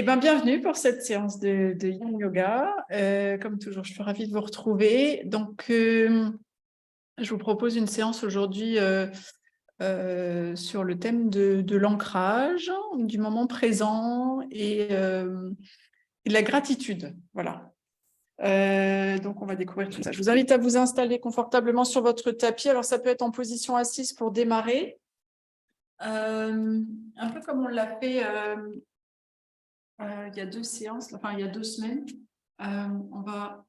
Eh bien, bienvenue pour cette séance de Yin Yoga. Comme toujours, je suis ravie de vous retrouver. Donc, je vous propose une séance aujourd'hui sur le thème de l'ancrage, du moment présent et de la gratitude. Voilà. Donc, on va découvrir tout ça. Je vous invite à vous installer confortablement sur votre tapis. Alors, ça peut être en position assise pour démarrer. Un peu comme on l'a fait... il y a 2 séances, enfin il y a 2 semaines. On va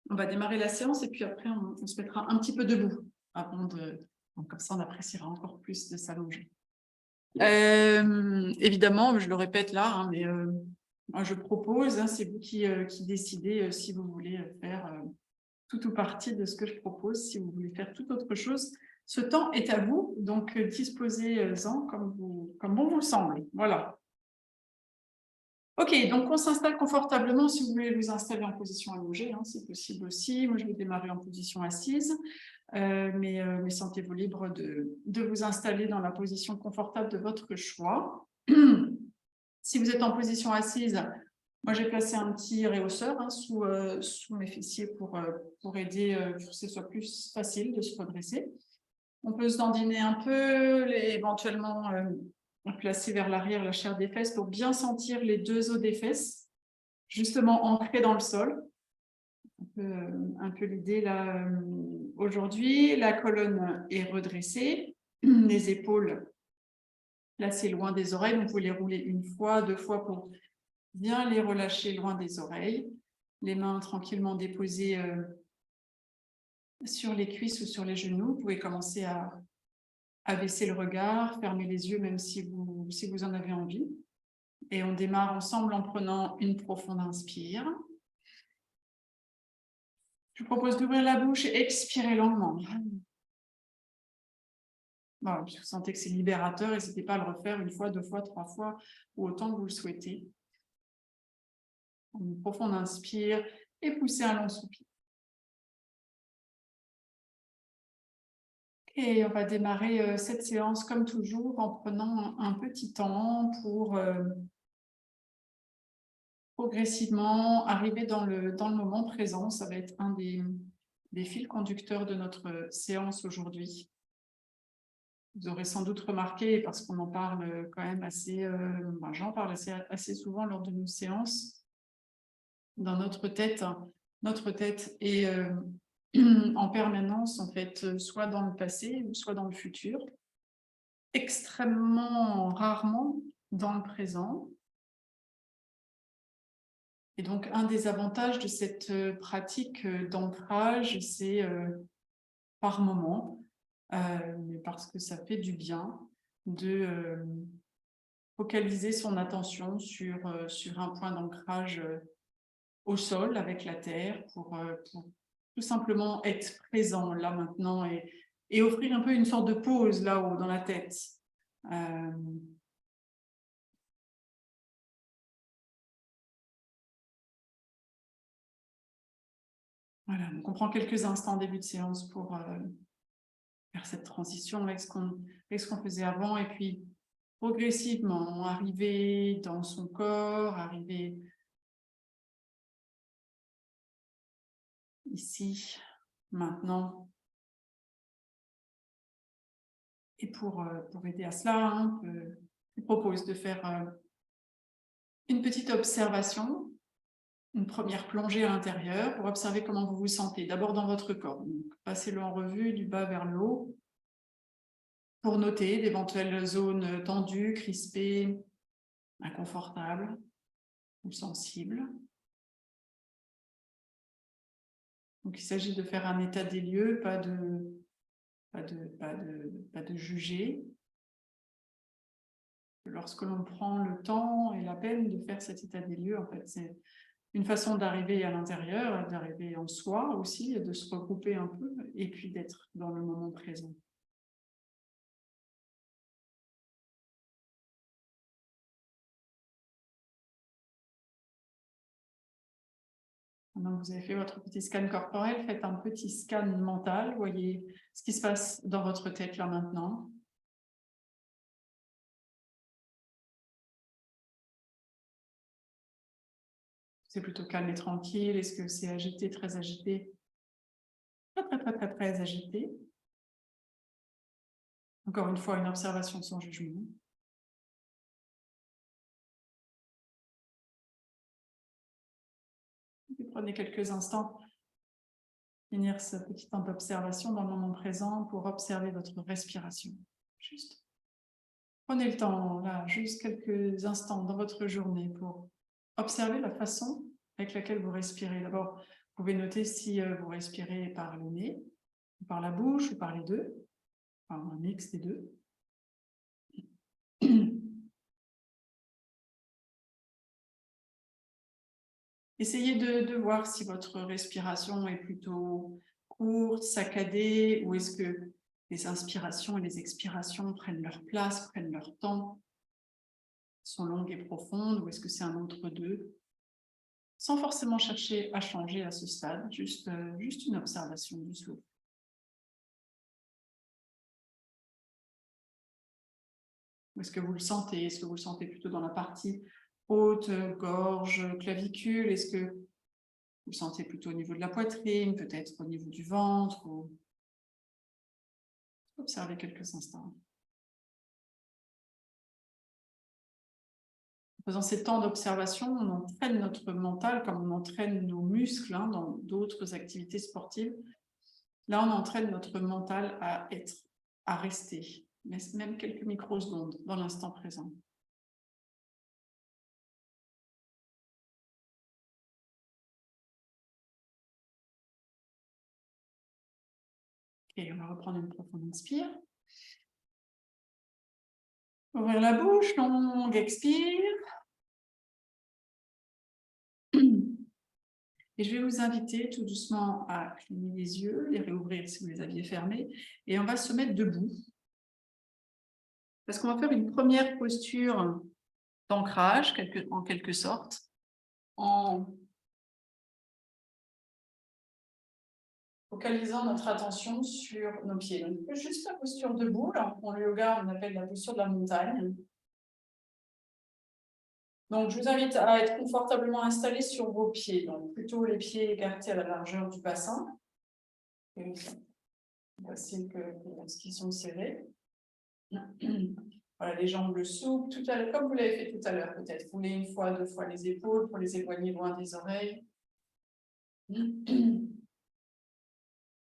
démarrer la séance et puis après on se mettra un petit peu debout avant de... Donc, comme ça on appréciera encore plus de s'allonger. Évidemment, je le répète là, hein, mais moi je propose, hein, c'est vous qui décidez si vous voulez faire tout ou partie de ce que je propose, si vous voulez faire toute autre chose. Ce temps est à vous, donc disposez-en comme bon vous semble. Voilà. Ok, donc on s'installe confortablement. Si vous voulez vous installer en position allongée, hein, c'est possible aussi. Moi, je vais démarrer en position assise, mais sentez-vous libre de vous installer dans la position confortable de votre choix. Si vous êtes en position assise, moi, j'ai placé un petit réhausseur hein, sous mes fessiers pour aider, pour que ce soit plus facile de se redresser. On peut se dandiner un peu, éventuellement placer vers l'arrière la chair des fesses pour bien sentir les 2 os des fesses, justement ancrés dans le sol. Un peu l'idée là aujourd'hui. La colonne est redressée, les épaules placées loin des oreilles. Vous pouvez les rouler 1 fois, 2 fois pour bien les relâcher loin des oreilles. Les mains tranquillement déposées sur les cuisses ou sur les genoux. Vous pouvez commencer à baisser le regard, fermer les yeux même si vous en avez envie. Et on démarre ensemble en prenant une profonde inspire. Je vous propose d'ouvrir la bouche et expirer longuement. Voilà, si vous sentez que c'est libérateur, n'hésitez pas à le refaire 1 fois, 2 fois, 3 fois, ou autant que vous le souhaitez. Une profonde inspire et poussez un long soupir. Et on va démarrer cette séance comme toujours en prenant un petit temps pour progressivement arriver dans le moment présent. Ça va être un des fils conducteurs de notre séance aujourd'hui. Vous aurez sans doute remarqué, parce qu'on en parle quand même assez, j'en parle assez souvent lors de nos séances, dans notre tête est en permanence, en fait, soit dans le passé ou soit dans le futur, extrêmement rarement dans le présent. Et donc, un des avantages de cette pratique d'ancrage, c'est par moment, parce que ça fait du bien de focaliser son attention sur un point d'ancrage au sol avec la terre pour tout simplement être présent là maintenant et offrir un peu une sorte de pause là-haut dans la tête. Voilà, donc on prend quelques instants en début de séance pour faire cette transition avec ce qu'on faisait avant et puis progressivement arriver dans son corps, arriver ici, maintenant. Et pour aider à cela, hein, je vous propose de faire une petite observation, une première plongée à l'intérieur pour observer comment vous vous sentez, d'abord dans votre corps. Passez-le en revue du bas vers le haut pour noter d'éventuelles zones tendues, crispées, inconfortables ou sensibles. Donc, il s'agit de faire un état des lieux, pas de juger. Lorsque l'on prend le temps et la peine de faire cet état des lieux, en fait, c'est une façon d'arriver à l'intérieur, d'arriver en soi aussi, de se regrouper un peu et puis d'être dans le moment présent. Maintenant que vous avez fait votre petit scan corporel, faites un petit scan mental, voyez ce qui se passe dans votre tête là maintenant. C'est plutôt calme et tranquille? Est-ce que c'est agité, très agité? Très agité. Encore une fois, une observation sans jugement. Et prenez quelques instants, finir ce petit temps d'observation dans le moment présent pour observer votre respiration. Juste. Prenez le temps, là, juste quelques instants dans votre journée pour observer la façon avec laquelle vous respirez. D'abord, vous pouvez noter si vous respirez par le nez, ou par la bouche, ou par les deux, enfin un mix des deux. Essayez de voir si votre respiration est plutôt courte, saccadée, ou est-ce que les inspirations et les expirations prennent leur place, prennent leur temps, sont longues et profondes, ou est-ce que c'est un autre d'eux? Sans forcément chercher à changer à ce stade, juste une observation du souffle. Est-ce que vous le sentez? Est-ce que vous le sentez plutôt dans la partie haute, gorge, clavicule? Est-ce que vous le sentez plutôt au niveau de la poitrine, peut-être au niveau du ventre ou... Observez quelques instants. En faisant ces temps d'observation, on entraîne notre mental comme on entraîne nos muscles dans d'autres activités sportives. Là, on entraîne notre mental à être, à rester, même quelques microsecondes dans l'instant présent. Et on va reprendre une profonde inspire. Ouvrir la bouche, longue expire. Et je vais vous inviter tout doucement à cligner les yeux, les réouvrir si vous les aviez fermés. Et on va se mettre debout. Parce qu'on va faire une première posture d'ancrage, en quelque sorte, en focalisant notre attention sur nos pieds. Donc, juste la posture debout, là, en yoga, on appelle la posture de la montagne. Donc, je vous invite à être confortablement installé sur vos pieds, donc plutôt les pieds écartés à la largeur du bassin. Et facile que lorsqu'ils sont serrés. Voilà, les jambes le souples, tout à l'heure, comme vous l'avez fait tout à l'heure, peut-être. Roulez une fois, deux fois les épaules pour les éloigner loin des oreilles. Je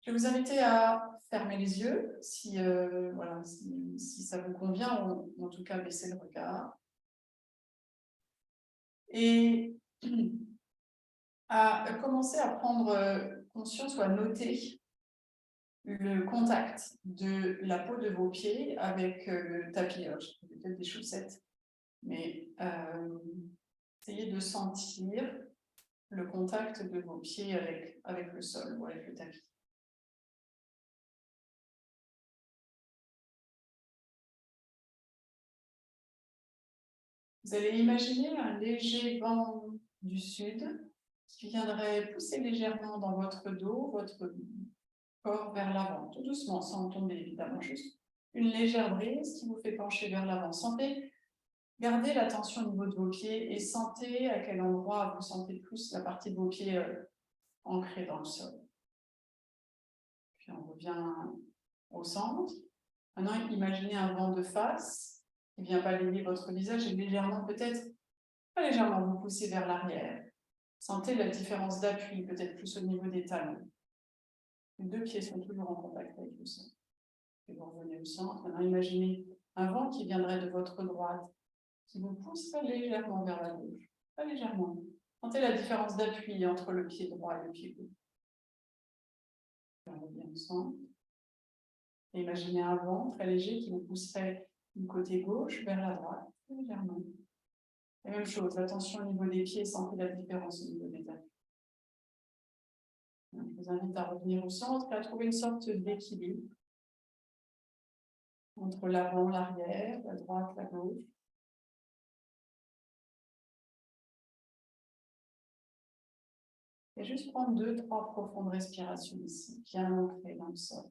vais vous inviter à fermer les yeux, si, voilà, si ça vous convient, ou en tout cas baisser le regard. Et à commencer à prendre conscience ou à noter le contact de la peau de vos pieds avec le tapis. Alors, j'ai peut-être des chaussettes, mais essayez de sentir le contact de vos pieds avec le sol ou avec le tapis. Vous allez imaginer un léger vent du sud qui viendrait pousser légèrement dans votre dos, votre corps vers l'avant, tout doucement, sans tomber évidemment, juste une légère brise qui vous fait pencher vers l'avant. Gardez l'attention au niveau de vos pieds et sentez à quel endroit vous sentez plus la partie de vos pieds ancrée dans le sol. Puis on revient au centre. Maintenant, imaginez un vent de face qui vient balayer votre visage et légèrement, peut-être, pas légèrement, vous pousser vers l'arrière. Sentez la différence d'appui, peut-être plus au niveau des talons. Les deux pieds sont toujours en contact avec le sol. Et vous revenez au centre. Maintenant, imaginez un vent qui viendrait de votre droite, qui vous pousserait légèrement vers la gauche. Pas légèrement. Sentez la différence d'appui entre le pied droit et le pied gauche. On revient au centre. Et imaginez un vent très léger qui vous pousserait du côté gauche vers la droite, légèrement. La même chose, attention au niveau des pieds, sentez la différence au niveau des appuis. Je vous invite à revenir au centre et à trouver une sorte d'équilibre entre l'avant, l'arrière, la droite, la gauche. Et juste prendre 2-3 profondes respirations ici, bien ancrées dans le sol.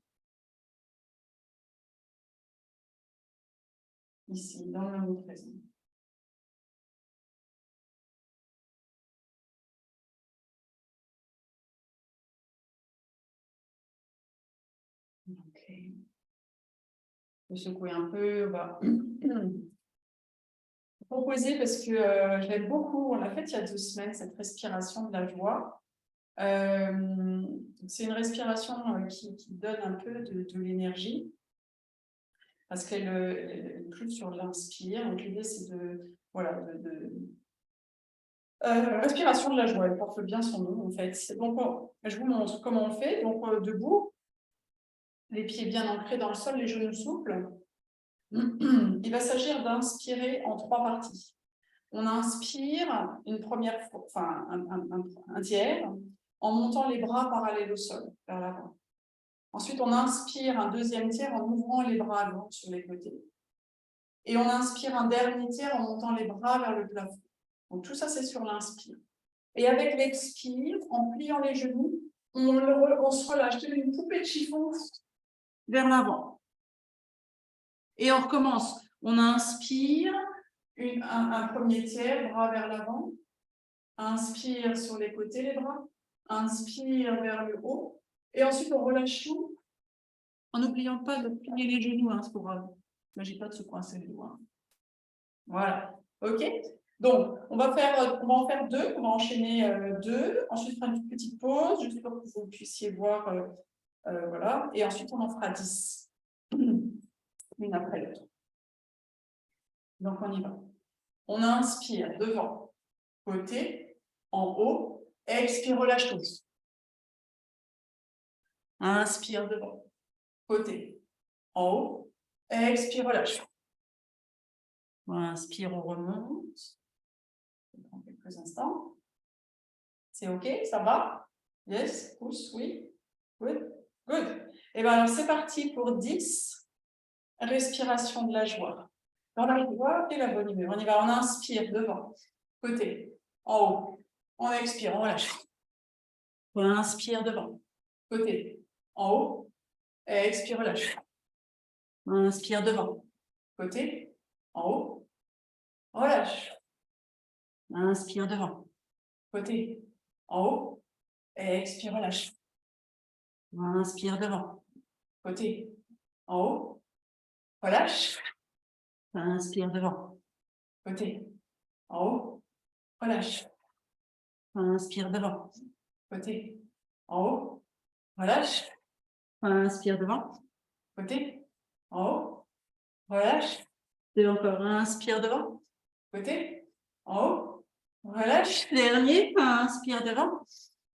Ici, dans le moment présent. peut secouer un peu, on va proposer parce que je l'aime beaucoup. On l'a fait il y a 2 semaines, cette respiration de la joie. C'est une respiration qui donne un peu de l'énergie parce qu'elle est plus sur l'inspire. Donc l'idée c'est respiration de la joie, elle porte bien son nom en fait. Donc je vous montre comment on fait. Donc debout, les pieds bien ancrés dans le sol, les genoux souples. Il va s'agir d'inspirer en 3 parties. On inspire une première fois, enfin un tiers, en montant les bras parallèles au sol, vers l'avant. Ensuite, on inspire un deuxième tiers en ouvrant les bras grands sur les côtés. Et on inspire un dernier tiers en montant les bras vers le plafond. Donc tout ça, c'est sur l'inspire. Et avec l'expire, en pliant les genoux, on se relâche comme une poupée de chiffon vers l'avant. Et on recommence. On inspire un premier tiers, bras vers l'avant. Inspire sur les côtés, les bras. Inspire vers le haut. Et ensuite, on relâche tout en n'oubliant pas de plier les genoux. Hein, c'est pour ne s'agit pas de se coincer les doigts. Voilà. OK? Donc, on va en faire 2. On va enchaîner 2. Ensuite, faire une petite pause, juste pour que vous puissiez voir. Voilà. Et ensuite, on en fera 10. Une après l'autre. Donc, on y va. On inspire devant, côté, en haut. Expire, relâche tous. Inspire devant, côté, en haut. Expire, relâche. Inspire, on remonte. On prend quelques instants. C'est OK? Ça va? Yes? Pousse? Oui? Good? Good. Et bien alors, c'est parti pour 10 respirations de la joie. Dans la joie et la bonne humeur. On y va. On inspire devant, côté, en haut. On expire, on relâche. On inspire devant, côté, en haut. Expire, relâche. On inspire devant, côté, en haut. Relâche. Inspire devant, côté, en haut. Expire, relâche. Inspire devant, côté, en haut. Relâche. Inspire devant, côté, en haut. Relâche. Inspire devant, côté, en haut. Relâche. Inspire devant, côté, en haut. Relâche. Et encore, inspire devant, côté, en haut. Relâche. Dernier, inspire devant,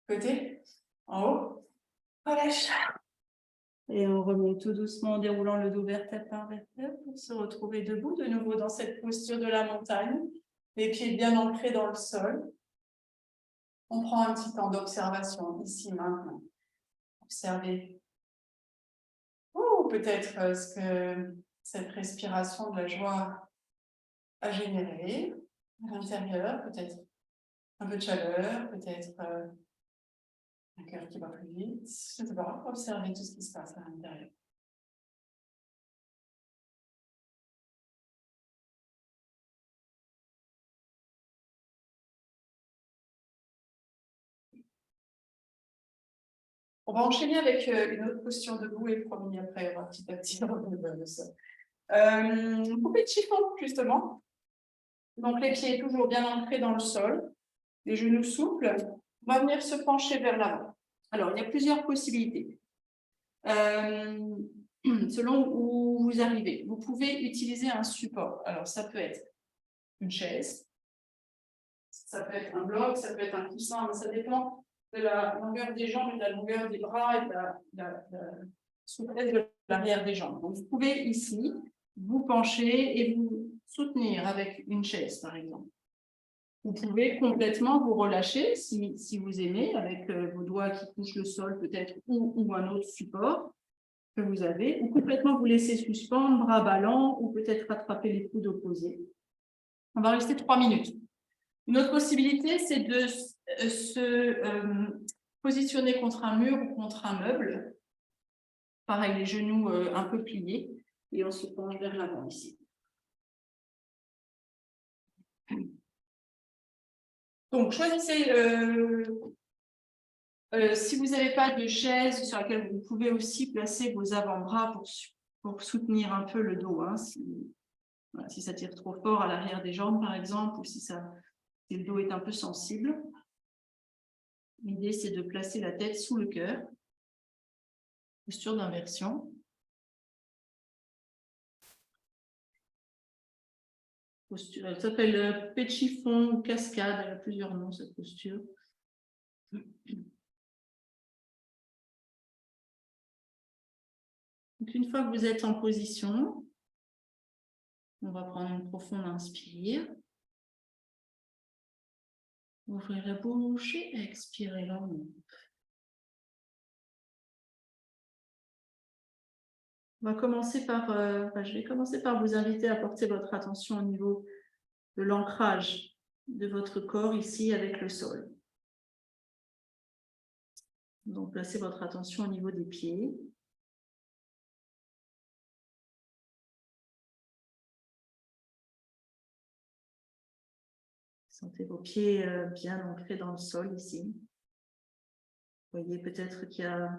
côté, en haut. Relâche. Et on remonte tout doucement en déroulant le dos vertèbre par vertèbre pour se retrouver debout de nouveau dans cette posture de la montagne. Les pieds bien ancrés dans le sol. On prend un petit temps d'observation ici, maintenant. Observez. Ou peut-être ce que cette respiration de la joie a généré à l'intérieur. Peut-être un peu de chaleur, peut-être un cœur qui va plus vite. Je ne sais pas, observez tout ce qui se passe à l'intérieur. On va enchaîner avec une autre posture debout et promis après, on va petit à petit revenir de ça. Poupée de chiffon, justement. Donc, les pieds toujours bien ancrés dans le sol, les genoux souples. On va venir se pencher vers l'avant. Alors, il y a plusieurs possibilités. Selon où vous arrivez. Vous pouvez utiliser un support. Alors, ça peut être une chaise, ça peut être un bloc, ça peut être un coussin, mais ça dépend de la longueur des jambes et de la longueur des bras et de la souplesse de l'arrière des jambes. Donc, vous pouvez ici vous pencher et vous soutenir avec une chaise, par exemple. Vous pouvez complètement vous relâcher si vous aimez, avec vos doigts qui touchent le sol peut-être ou un autre support que vous avez, ou complètement vous laisser suspendre, bras ballants, ou peut-être rattraper les coudes opposés. On va rester 3 minutes. Une autre possibilité, c'est de se positionner contre un mur ou contre un meuble. Pareil, les genoux un peu pliés, et on se penche vers l'avant ici. Donc, choisissez, si vous n'avez pas de chaise sur laquelle vous pouvez aussi placer vos avant-bras pour soutenir un peu le dos. Hein, si ça tire trop fort à l'arrière des jambes, par exemple, ou si le dos est un peu sensible. L'idée, c'est de placer la tête sous le cœur. Posture d'inversion. Posture, elle s'appelle pet de chiffon ou cascade, elle a plusieurs noms, cette posture. Donc, une fois que vous êtes en position, on va prendre une profonde inspire. Ouvrez la bouche et expirez lentement. On va commencer par, je vais commencer par vous inviter à porter votre attention au niveau de l'ancrage de votre corps ici avec le sol. Donc, placez votre attention au niveau des pieds. Sentez vos pieds bien ancrés dans le sol ici. Vous voyez peut-être qu'il y a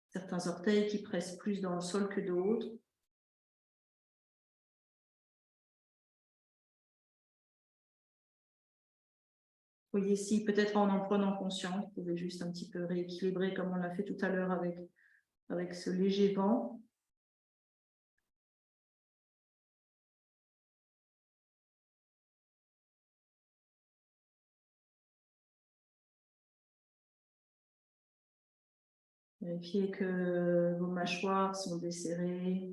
certains orteils qui pressent plus dans le sol que d'autres. Vous voyez ici, peut-être en prenant conscience, vous pouvez juste un petit peu rééquilibrer comme on l'a fait tout à l'heure avec ce léger vent. Vérifiez que vos mâchoires sont desserrées.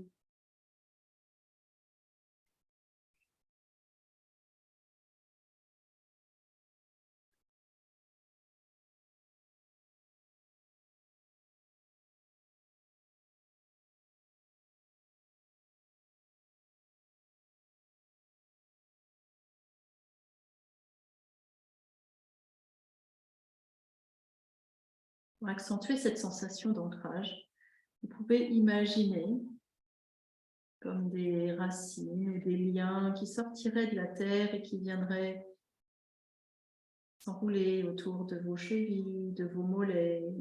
Pour accentuer cette sensation d'ancrage, vous pouvez imaginer comme des racines ou des liens qui sortiraient de la terre et qui viendraient s'enrouler autour de vos chevilles, de vos mollets,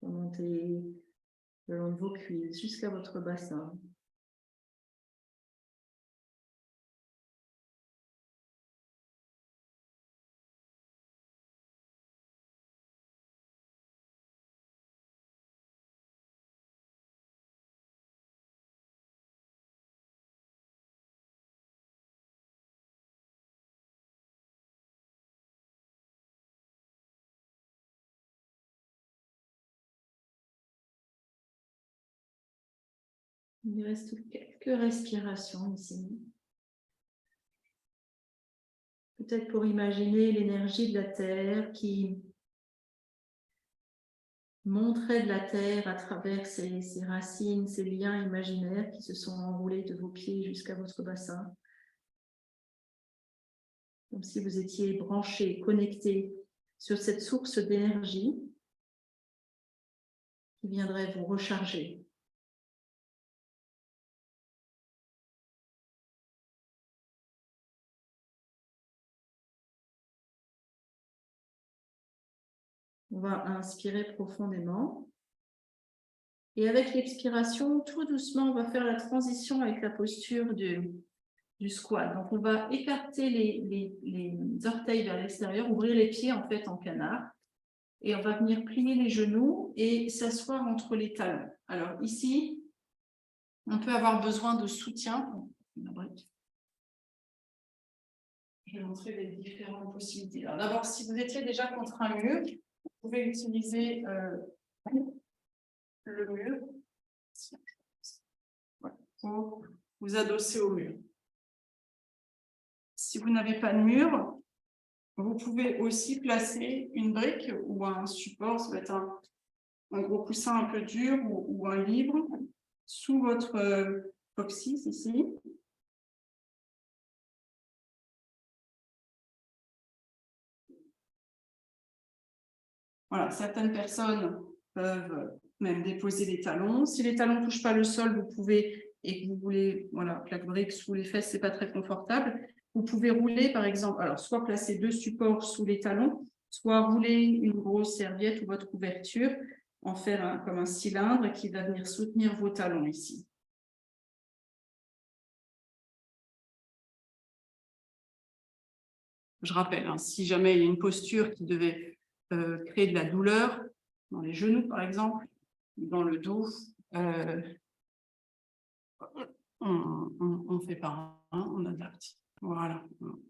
remonter le long de vos cuisses jusqu'à votre bassin. Il reste quelques respirations ici. Peut-être pour imaginer l'énergie de la terre qui montrait de la terre à travers ces racines, ces liens imaginaires qui se sont enroulés de vos pieds jusqu'à votre bassin. Comme si vous étiez branché, connecté sur cette source d'énergie qui viendrait vous recharger. On va inspirer profondément. Et avec l'expiration, tout doucement, on va faire la transition avec la posture du squat. Donc, on va écarter les orteils vers l'extérieur, ouvrir les pieds en fait en canard. Et on va venir plier les genoux et s'asseoir entre les talons. Alors ici, on peut avoir besoin de soutien. Je vais montrer les différentes possibilités. Alors d'abord, si vous étiez déjà contre un mur, vous pouvez utiliser le mur pour vous adosser au mur. Si vous n'avez pas de mur, vous pouvez aussi placer une brique ou un support, ça va être un gros coussin un peu dur ou un livre sous votre coccyx ici. Voilà, certaines personnes peuvent même déposer les talons. Si les talons ne touchent pas le sol, vous pouvez, et que vous voulez, voilà, la brique sous les fesses, ce n'est pas très confortable, vous pouvez rouler, par exemple, alors soit placer 2 supports sous les talons, soit rouler une grosse serviette ou votre couverture, en faire comme un cylindre qui va venir soutenir vos talons ici. Je rappelle, hein, si jamais il y a une posture qui devait créer de la douleur, dans les genoux par exemple, dans le dos, on fait pas, hein, on adapte. Voilà,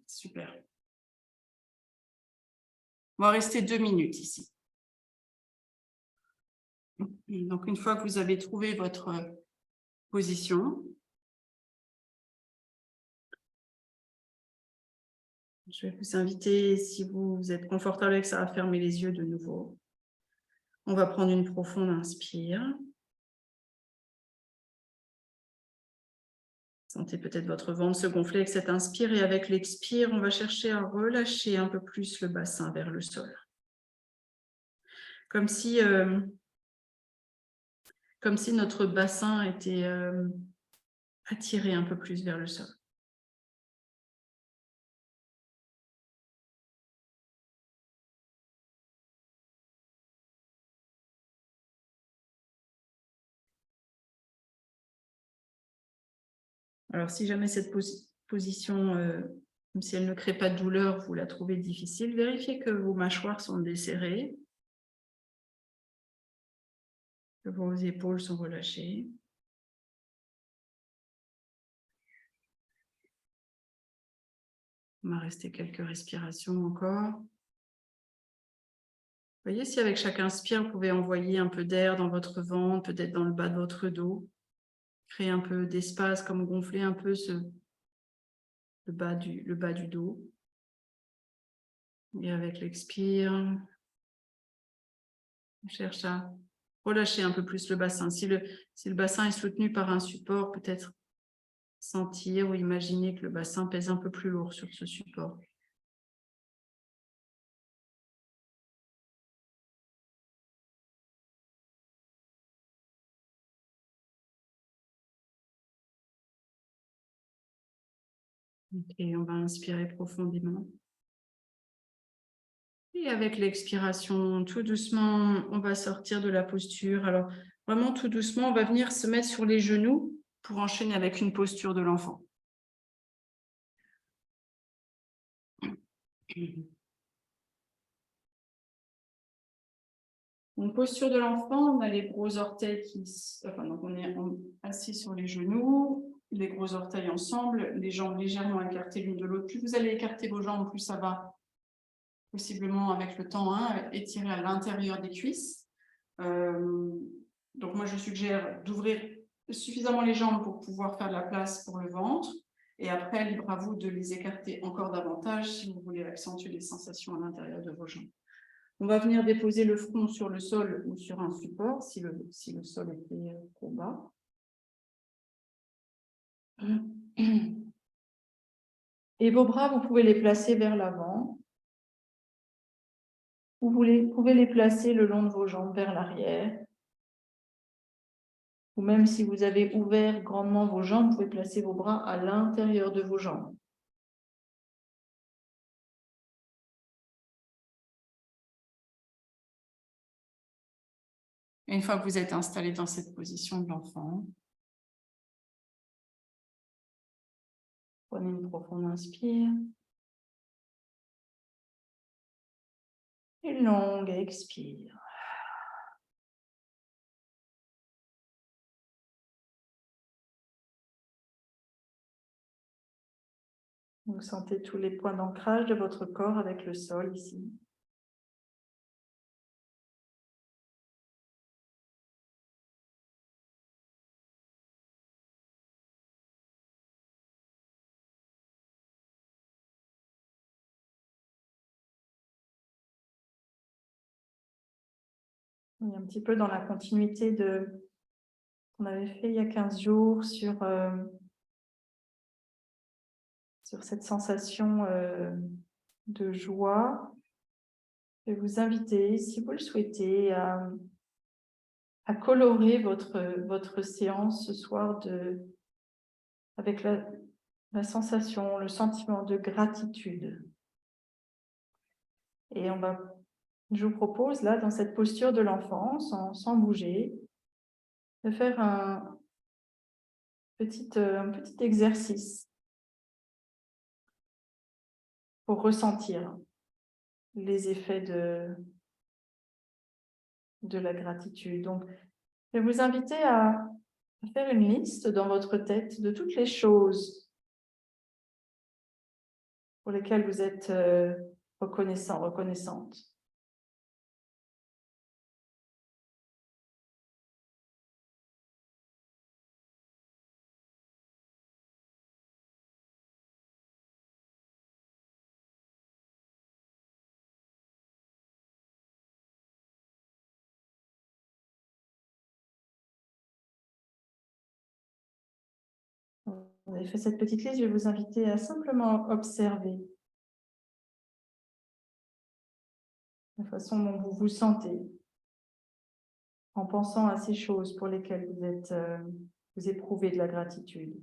super. On va rester 2 minutes ici. Donc, une fois que vous avez trouvé votre position, je vais vous inviter, si vous êtes confortable avec ça, à fermer les yeux de nouveau. On va prendre une profonde inspire. Sentez peut-être votre ventre se gonfler avec cette inspire et avec l'expire, on va chercher à relâcher un peu plus le bassin vers le sol. Comme si notre bassin était attiré un peu plus vers le sol. Alors, si jamais cette position, même si elle ne crée pas de douleur, vous la trouvez difficile, vérifiez que vos mâchoires sont desserrées, que vos épaules sont relâchées. On va rester quelques respirations encore. Voyez si avec chaque inspire, vous pouvez envoyer un peu d'air dans votre ventre, peut-être dans le bas de votre dos. Créer un peu d'espace, comme gonfler un peu le bas du dos. Et avec l'expire, on cherche à relâcher un peu plus le bassin. Si le bassin est soutenu par un support, peut-être sentir ou imaginer que le bassin pèse un peu plus lourd sur ce support. Ok, on va inspirer profondément. Et avec l'expiration, tout doucement, on va sortir de la posture. Alors, vraiment tout doucement, on va venir se mettre sur les genoux pour enchaîner avec une posture de l'enfant. Donc, posture de l'enfant, on a les gros orteils donc on est assis sur les genoux, les gros orteils ensemble, les jambes légèrement écartées l'une de l'autre. Plus vous allez écarter vos jambes, plus ça va possiblement avec le temps étirer à l'intérieur des cuisses. Donc moi je suggère d'ouvrir suffisamment les jambes pour pouvoir faire de la place pour le ventre. Et après, libre à vous de les écarter encore davantage si vous voulez accentuer les sensations à l'intérieur de vos jambes. On va venir déposer le front sur le sol ou sur un support si le sol était trop bas. Et vos bras, vous pouvez les placer vers l'avant. Vous pouvez les placer le long de vos jambes vers l'arrière. Ou même si vous avez ouvert grandement vos jambes, vous pouvez placer vos bras à l'intérieur de vos jambes. Et une fois que vous êtes installé dans cette position de l'enfant, prenez une profonde inspire. Une longue expire. Vous sentez tous les points d'ancrage de votre corps avec le sol ici. Et un petit peu dans la continuité de qu'on avait fait il y a 15 jours sur cette sensation de joie. Je vais vous inviter, si vous le souhaitez, à colorer votre séance ce soir avec la sensation, le sentiment de gratitude. Et je vous propose, là, dans cette posture de l'enfant, sans bouger, de faire un petit exercice. pour ressentir les effets de la gratitude. Donc, je vais vous inviter à faire une liste dans votre tête de toutes les choses pour lesquelles vous êtes reconnaissant, reconnaissante. Vous avez fait cette petite liste, je vais vous inviter à simplement observer la façon dont vous vous sentez en pensant à ces choses pour lesquelles vous éprouvez de la gratitude.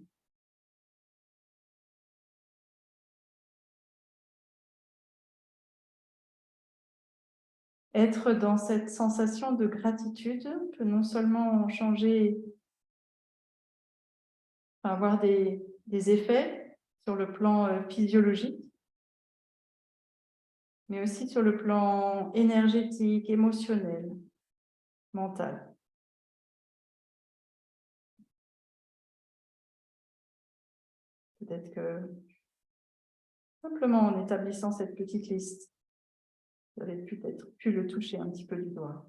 Être dans cette sensation de gratitude peut non seulement changer, avoir des effets sur le plan physiologique, mais aussi sur le plan énergétique, émotionnel, mental. Peut-être que simplement en établissant cette petite liste, vous avez peut-être pu le toucher un petit peu du doigt.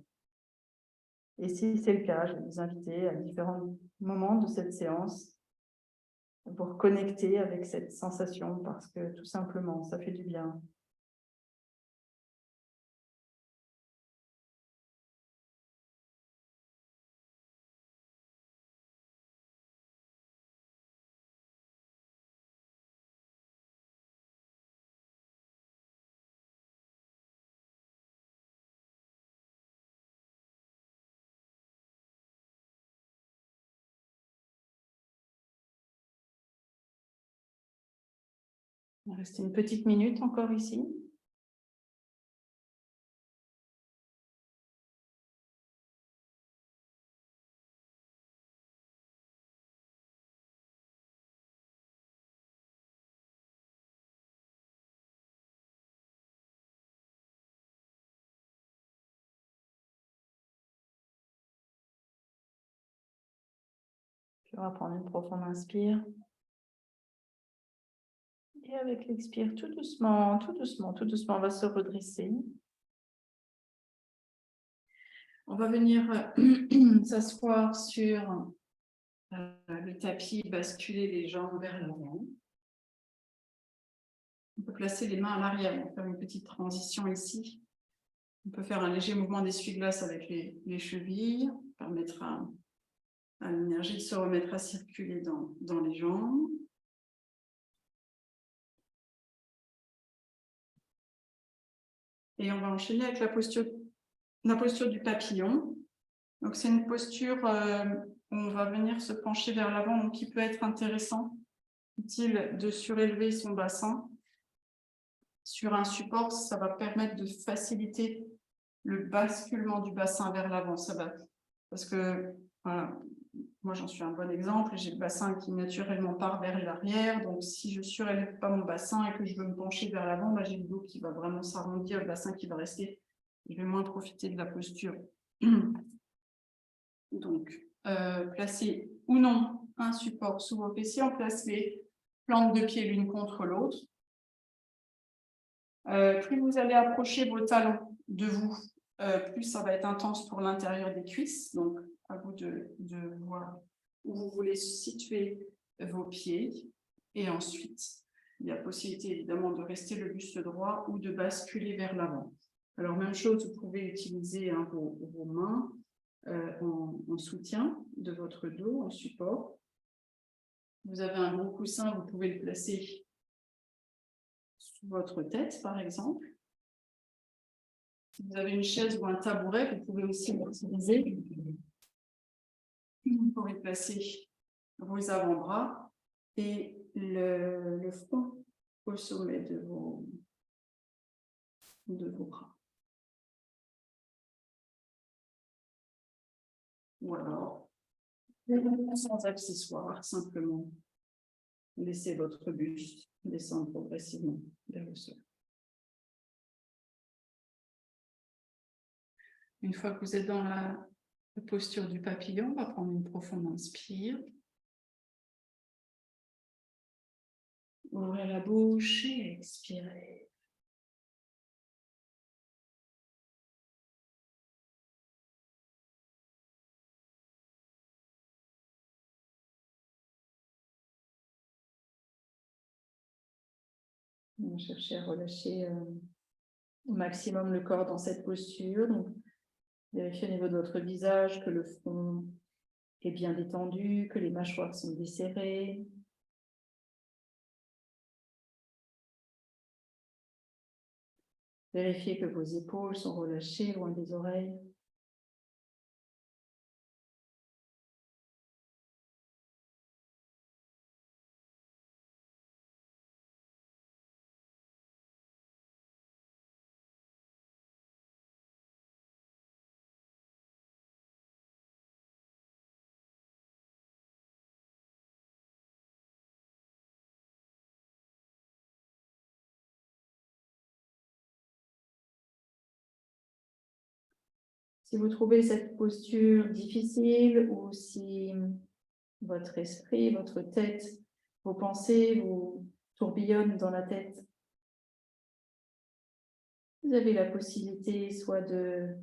Et si c'est le cas, je vais vous inviter à différents moments de cette séance à vous reconnecter avec cette sensation parce que tout simplement, ça fait du bien. Il va rester une petite minute encore ici. Puis on va prendre une profonde inspire. Et avec l'expire, tout doucement, tout doucement, tout doucement, on va se redresser. On va venir s'asseoir sur le tapis, basculer les jambes vers l'avant. On peut placer les mains à l'arrière, on va faire une petite transition ici. On peut faire un léger mouvement d'essuie-glace avec les chevilles, permettre à l'énergie de se remettre à circuler dans les jambes. Et on va enchaîner avec la posture du papillon. Donc, c'est une posture où on va venir se pencher vers l'avant, donc qui peut être intéressant, utile de surélever son bassin. Sur un support, ça va permettre de faciliter le basculement du bassin vers l'avant. Parce que, voilà, moi j'en suis un bon exemple, j'ai le bassin qui naturellement part vers l'arrière, donc si je ne surélève pas mon bassin et que je veux me pencher vers l'avant, j'ai le dos qui va vraiment s'arrondir, le bassin qui va rester, je vais moins profiter de la posture. Donc, placer ou non un support sous vos fessiers, on place les plantes de pied l'une contre l'autre. Plus vous allez approcher vos talons de vous, plus ça va être intense pour l'intérieur des cuisses. Donc, à vous de voir où vous voulez situer vos pieds. Et ensuite, il y a possibilité évidemment de rester le buste droit ou de basculer vers l'avant. Alors, même chose, vous pouvez utiliser vos mains en soutien de votre dos, en support. Vous avez un gros coussin, vous pouvez le placer sous votre tête, par exemple. Si vous avez une chaise ou un tabouret, vous pouvez aussi l'utiliser. Vous pouvez placer vos avant-bras et le front au sommet de vos bras. Ou alors, sans accessoires, simplement laissez votre buste descendre progressivement vers le sol. Une fois que vous êtes dans la posture du papillon, on va prendre une profonde inspire. Ouvrez la bouche et expirez. On va chercher à relâcher au maximum le corps dans cette posture. Donc, vérifiez au niveau de votre visage que le front est bien détendu, que les mâchoires sont desserrées. Vérifiez que vos épaules sont relâchées loin des oreilles. Si vous trouvez cette posture difficile ou si votre esprit, votre tête, vos pensées vous tourbillonnent dans la tête, vous avez la possibilité soit de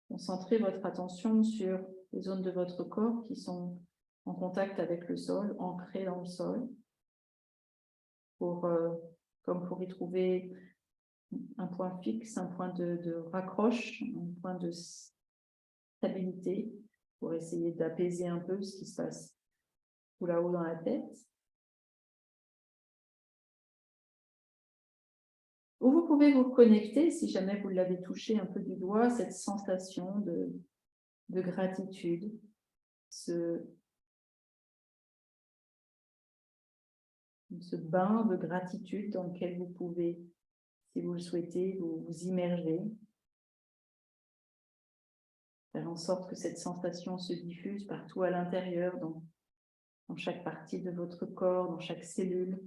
concentrer votre attention sur les zones de votre corps qui sont en contact avec le sol, ancrées dans le sol, comme pour y trouver un point fixe, un point de raccroche, un point de stabilité, pour essayer d'apaiser un peu ce qui se passe tout là-haut dans la tête. Ou vous pouvez vous connecter, si jamais vous l'avez touché un peu du doigt, cette sensation de gratitude, ce bain de gratitude dans lequel vous pouvez, si vous le souhaitez, vous immerger. Faire en sorte que cette sensation se diffuse partout à l'intérieur, dans chaque partie de votre corps, dans chaque cellule.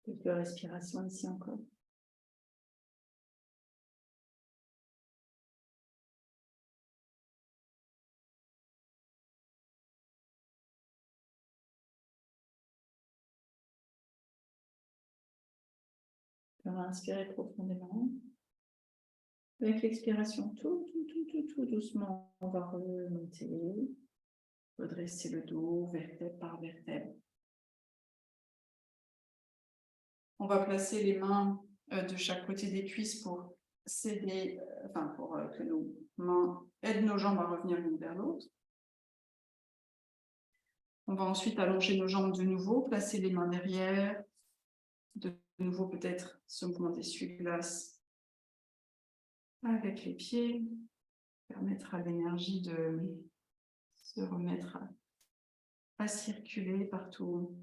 Quelques respirations ici encore. On va inspirer profondément. Avec l'expiration, tout doucement, on va remonter, redresser le dos, vertèbre par vertèbre. On va placer les mains de chaque côté des cuisses pour céder, pour que nos mains aident nos jambes à revenir l'une vers l'autre. On va ensuite allonger nos jambes de nouveau, placer les mains derrière, de nouveau peut-être ce mouvement d'essuie-glace avec les pieds, permettre à l'énergie de se remettre à circuler partout,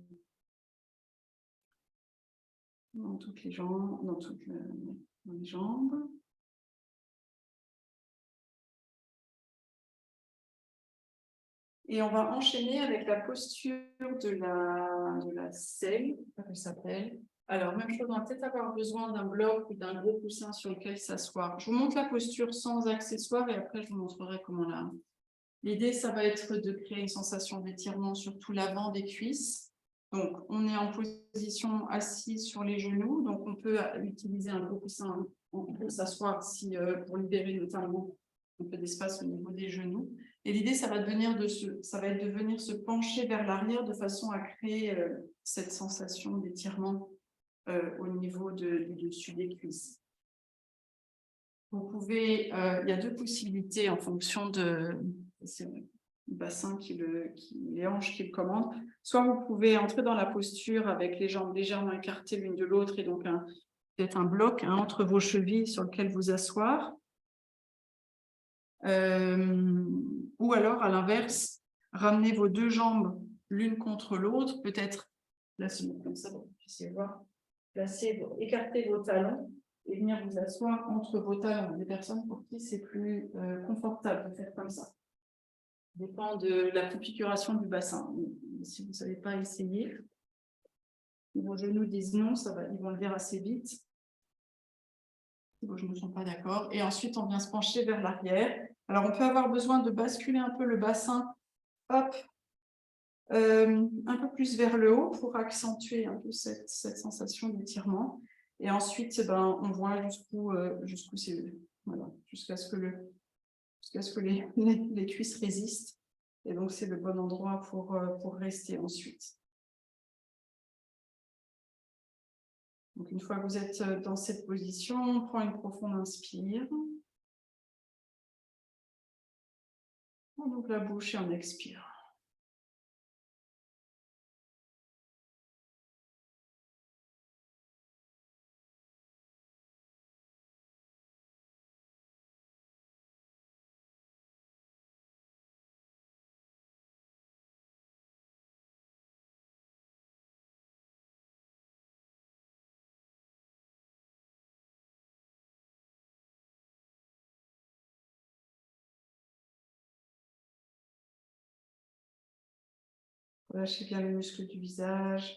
dans toutes les jambes, dans les jambes. Et on va enchaîner avec la posture de la selle, comme elle s'appelle. Alors, même chose, on va peut-être avoir besoin d'un bloc ou d'un gros coussin sur lequel s'asseoir. Je vous montre la posture sans accessoires et après, je vous montrerai comment la... L'idée, ça va être de créer une sensation d'étirement sur tout l'avant des cuisses. Donc, on est en position assise sur les genoux. Donc, on peut utiliser un gros coussin on peut s'asseoir si, pour libérer notamment un peu d'espace au niveau des genoux. Et l'idée, ça va être de venir se pencher vers l'arrière de façon à créer cette sensation d'étirement au niveau du dessus des cuisses. Vous pouvez, il y a deux possibilités en fonction de le bassin les hanches qui le commandent. Soit vous pouvez entrer dans la posture avec les jambes légèrement écartées l'une de l'autre et donc peut-être un bloc entre vos chevilles sur lequel vous asseoir. Ou alors, à l'inverse, ramenez vos deux jambes l'une contre l'autre, peut-être placez comme ça, vous puissiez voir, écartez vos talons et venir vous asseoir entre vos talons. Des personnes pour qui c'est plus confortable de faire comme ça. Ça dépend de la configuration du bassin. Si vous ne savez pas essayer, vos genoux disent non, ils vont le dire assez vite. Si vos genoux ne sont pas d'accord. Et ensuite, on vient se pencher vers l'arrière. Alors, on peut avoir besoin de basculer un peu le bassin, hop, un peu plus vers le haut pour accentuer un peu cette sensation d'étirement. Et ensuite, on voit jusqu'où c'est, voilà, jusqu'à ce que les cuisses résistent. Et donc, c'est le bon endroit pour rester ensuite. Donc, une fois que vous êtes dans cette position, on prend une profonde inspire. On ouvre la bouche et on expire. Relâchez bien les muscles du visage.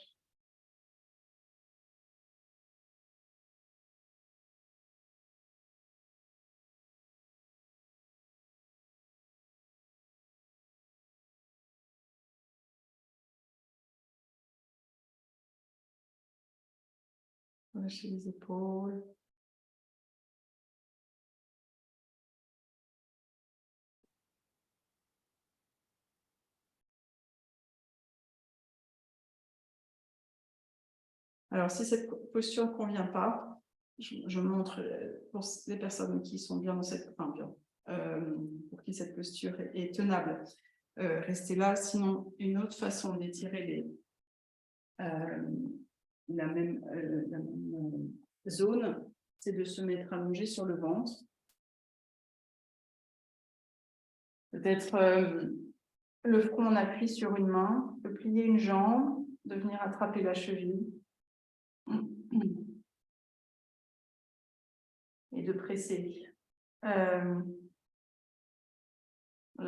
Relâchez les épaules. Alors, si cette posture ne convient pas, je montre pour les personnes qui sont bien dans cette... pour qui cette posture est tenable, restez là. Sinon, une autre façon d'étirer la même zone, c'est de se mettre allongé sur le ventre. Peut-être le front, on appuie sur une main, de plier une jambe, de venir attraper la cheville. Et de presser la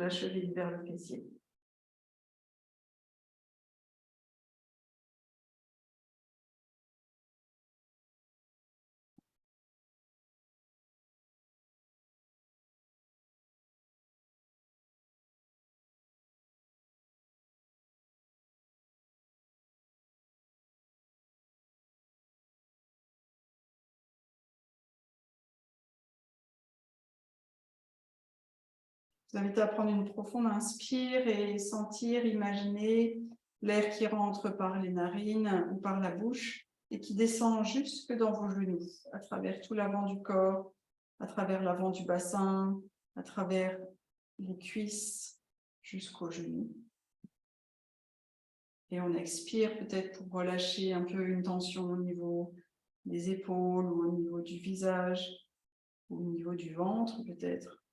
cheville vers le fessier. Je vous invite à prendre une profonde inspire et sentir, imaginer l'air qui rentre par les narines ou par la bouche et qui descend jusque dans vos genoux, à travers tout l'avant du corps, à travers l'avant du bassin, à travers les cuisses jusqu'aux genoux. Et on expire peut-être pour relâcher un peu une tension au niveau des épaules ou au niveau du visage ou au niveau du ventre peut-être.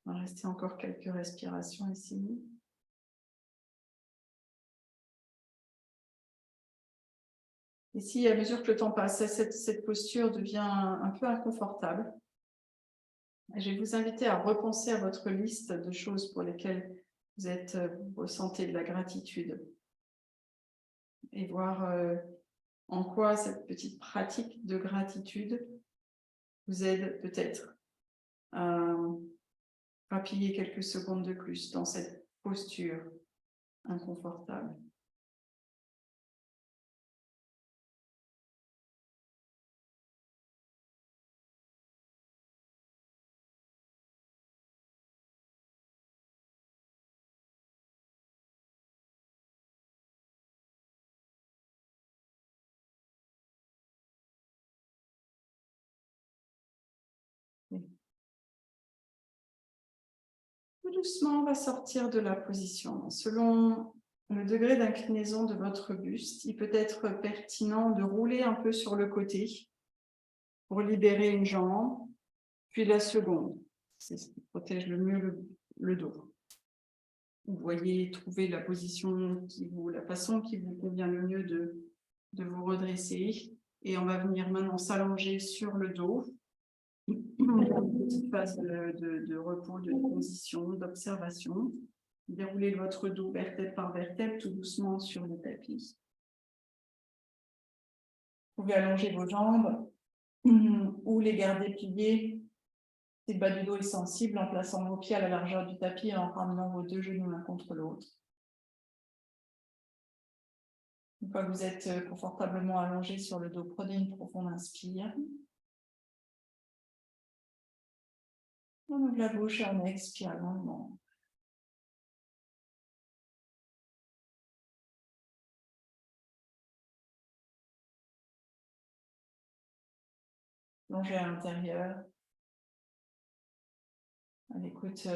On va rester encore quelques respirations ici. Et si, à mesure que le temps passe, cette posture devient un peu inconfortable, je vais vous inviter à repenser à votre liste de choses pour lesquelles vous ressentez de la gratitude. Et voir en quoi cette petite pratique de gratitude vous aide peut-être à rappuyer quelques secondes de plus dans cette posture inconfortable. Tout doucement, on va sortir de la position. Selon le degré d'inclinaison de votre buste, il peut être pertinent de rouler un peu sur le côté pour libérer une jambe, puis la seconde. C'est ce qui protège le mieux le dos. Vous voyez, trouver la position la façon qui vous convient le mieux de vous redresser. Et on va venir maintenant s'allonger sur le dos. Une petite phase de repos, de position, d'observation. Déroulez votre dos vertèbre par vertèbre tout doucement sur le tapis. Vous pouvez allonger vos jambes ou les garder pliées si le bas du dos est sensible en plaçant vos pieds à la largeur du tapis et en ramenant vos deux genoux l'un contre l'autre. Une fois que vous êtes confortablement allongé sur le dos, prenez une profonde inspire. On ouvre la bouche et on expire longuement. Plongez à l'intérieur, à l'écoute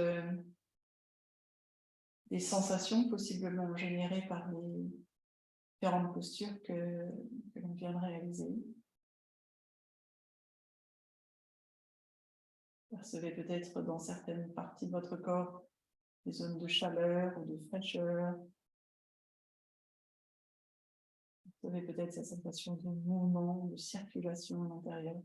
des sensations possiblement générées par les différentes postures que l'on vient de réaliser. Percevez peut-être dans certaines parties de votre corps des zones de chaleur ou de fraîcheur. Percevez peut-être cette sensation de mouvement, de circulation à l'intérieur.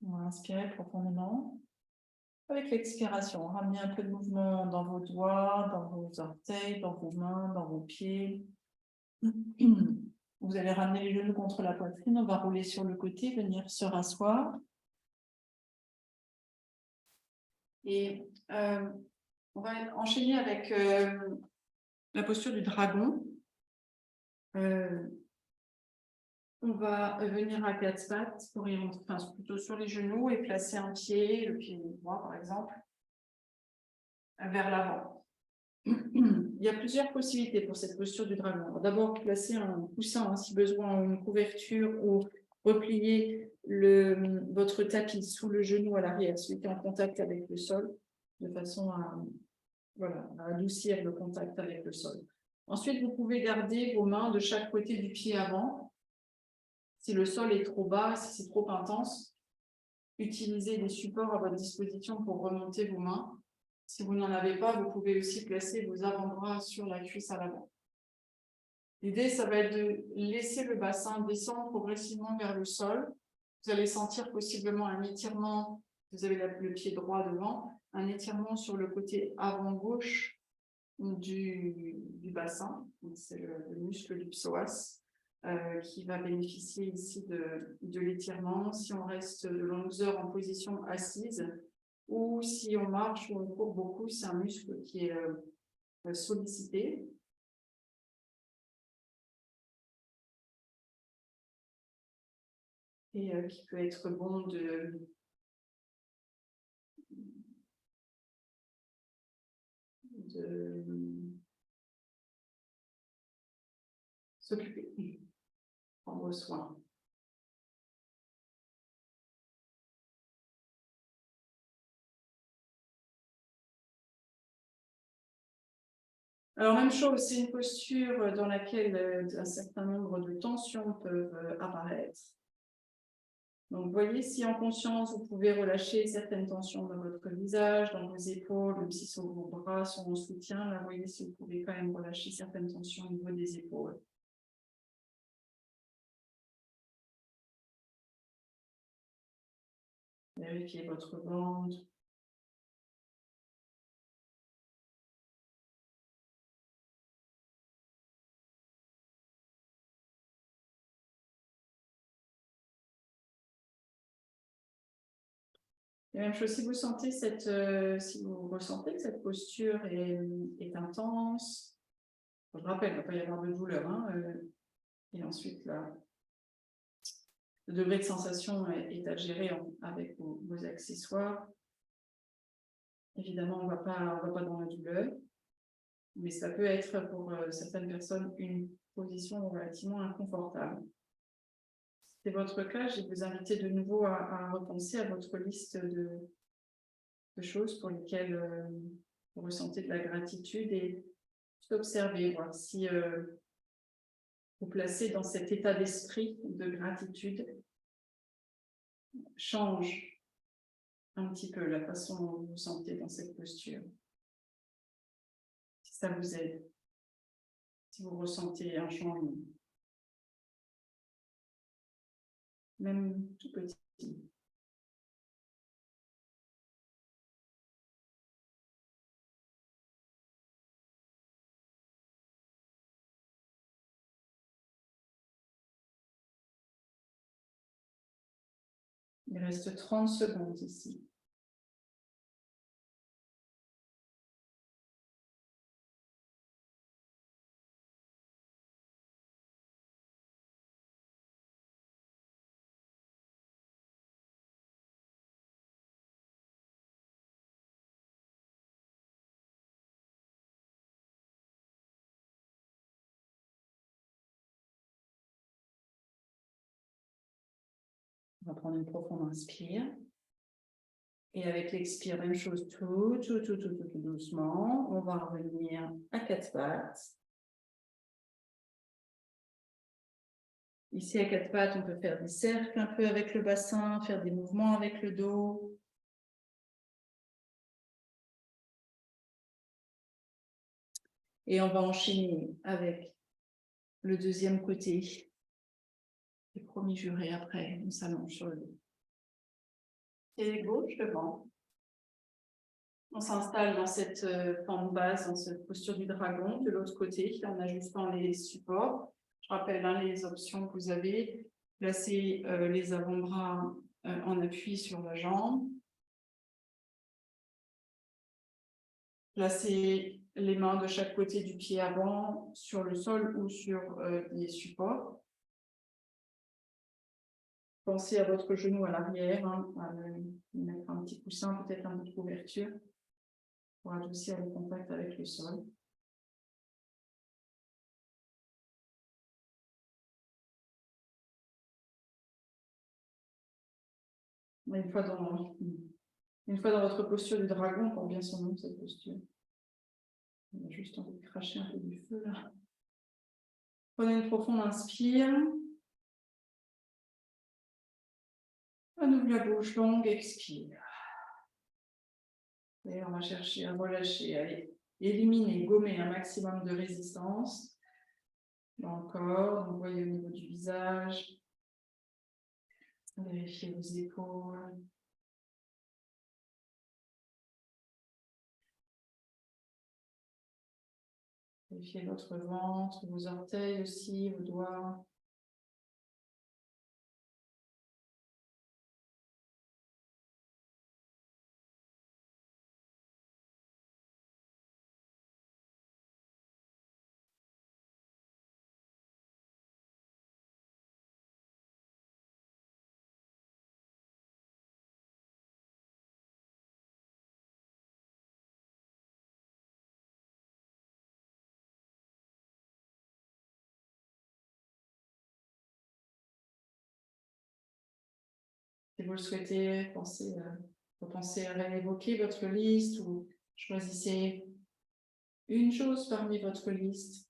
On va inspirer profondément. Avec l'expiration, ramenez un peu de mouvement dans vos doigts, dans vos orteils, dans vos mains, dans vos pieds. Vous allez ramener les genoux contre la poitrine, on va rouler sur le côté, venir se rasseoir. Et on va enchaîner avec la posture du dragon. On va venir à quatre pattes, plutôt sur les genoux et placer un pied, le pied droit par exemple, vers l'avant. Il y a plusieurs possibilités pour cette posture du dragon. D'abord, placer un coussin, si besoin, une couverture, ou replier votre tapis sous le genou à l'arrière, celui qui est en contact avec le sol, de façon à adoucir le contact avec le sol. Ensuite, vous pouvez garder vos mains de chaque côté du pied avant. Si le sol est trop bas, si c'est trop intense, utilisez des supports à votre disposition pour remonter vos mains. Si vous n'en avez pas, vous pouvez aussi placer vos avant-bras sur la cuisse à l'avant. L'idée, ça va être de laisser le bassin descendre progressivement vers le sol. Vous allez sentir possiblement un étirement, vous avez le pied droit devant, un étirement sur le côté avant-gauche du bassin. C'est le muscle du psoas qui va bénéficier ici de l'étirement. Si on reste de longues heures en position assise, ou si on marche ou on court beaucoup, c'est un muscle qui est sollicité. Et qui peut être bon de s'occuper, prendre soin. Alors, même chose, c'est une posture dans laquelle un certain nombre de tensions peuvent apparaître. Donc, voyez si en conscience, vous pouvez relâcher certaines tensions dans votre visage, dans vos épaules, même si vos bras sont en soutien. Là, voyez si vous pouvez quand même relâcher certaines tensions au niveau des épaules. Vérifiez votre ventre. Et même chose, si vous sentez si vous ressentez que cette posture est intense, je rappelle, il ne va pas y avoir de douleur, hein, et ensuite là, le degré de sensation est à gérer avec vos accessoires. Évidemment, on ne va pas dans la douleur, mais ça peut être pour certaines personnes une position relativement inconfortable. Si c'est votre cas, je vais vous inviter de nouveau à repenser à votre liste de choses pour lesquelles vous ressentez de la gratitude et observer, voir si vous placez dans cet état d'esprit de gratitude change un petit peu la façon dont vous vous sentez dans cette posture. Si ça vous aide, si vous ressentez un changement, même tout petit. Il reste 30 secondes ici. On va prendre une profonde inspire. Et avec l'expire, même chose, tout doucement. On va revenir à quatre pattes. Ici, à quatre pattes, on peut faire des cercles un peu avec le bassin, faire des mouvements avec le dos. Et on va enchaîner avec le deuxième côté. Et promis juré, après, on s'allonge sur le dos. Et gauche, devant. On s'installe dans cette pente basse, dans cette posture du dragon. De l'autre côté, en ajustant les supports. Je rappelle les options que vous avez. Placez les avant-bras en appui sur la jambe. Placez les mains de chaque côté du pied avant sur le sol ou sur les supports. Pensez à votre genou à l'arrière, à mettre un petit coussin, peut-être un peu de couverture pour adoucir le contact avec le sol. Une fois dans votre posture du dragon, pour bien son nom, cette posture. On a juste envie de cracher un peu du feu là. Prenez une profonde inspire. On ouvre la bouche longue, expire. Et on va chercher à relâcher, à éliminer, gommer un maximum de résistance dans le corps. Donc, vous voyez au niveau du visage. Vérifiez vos épaules. Vérifiez votre ventre, vos orteils aussi, vos doigts. Si vous le souhaitez, repensez à réévoquer votre liste ou choisissez une chose parmi votre liste.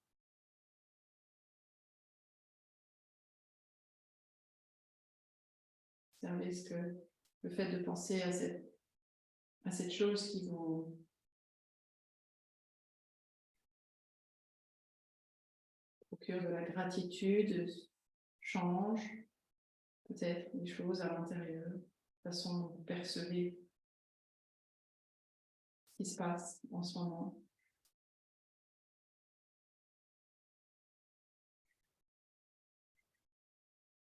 Observez ce que le fait de penser à cette chose qui vous procure de la gratitude change peut-être des choses à l'intérieur, la façon dont vous percevez ce qui se passe en ce moment.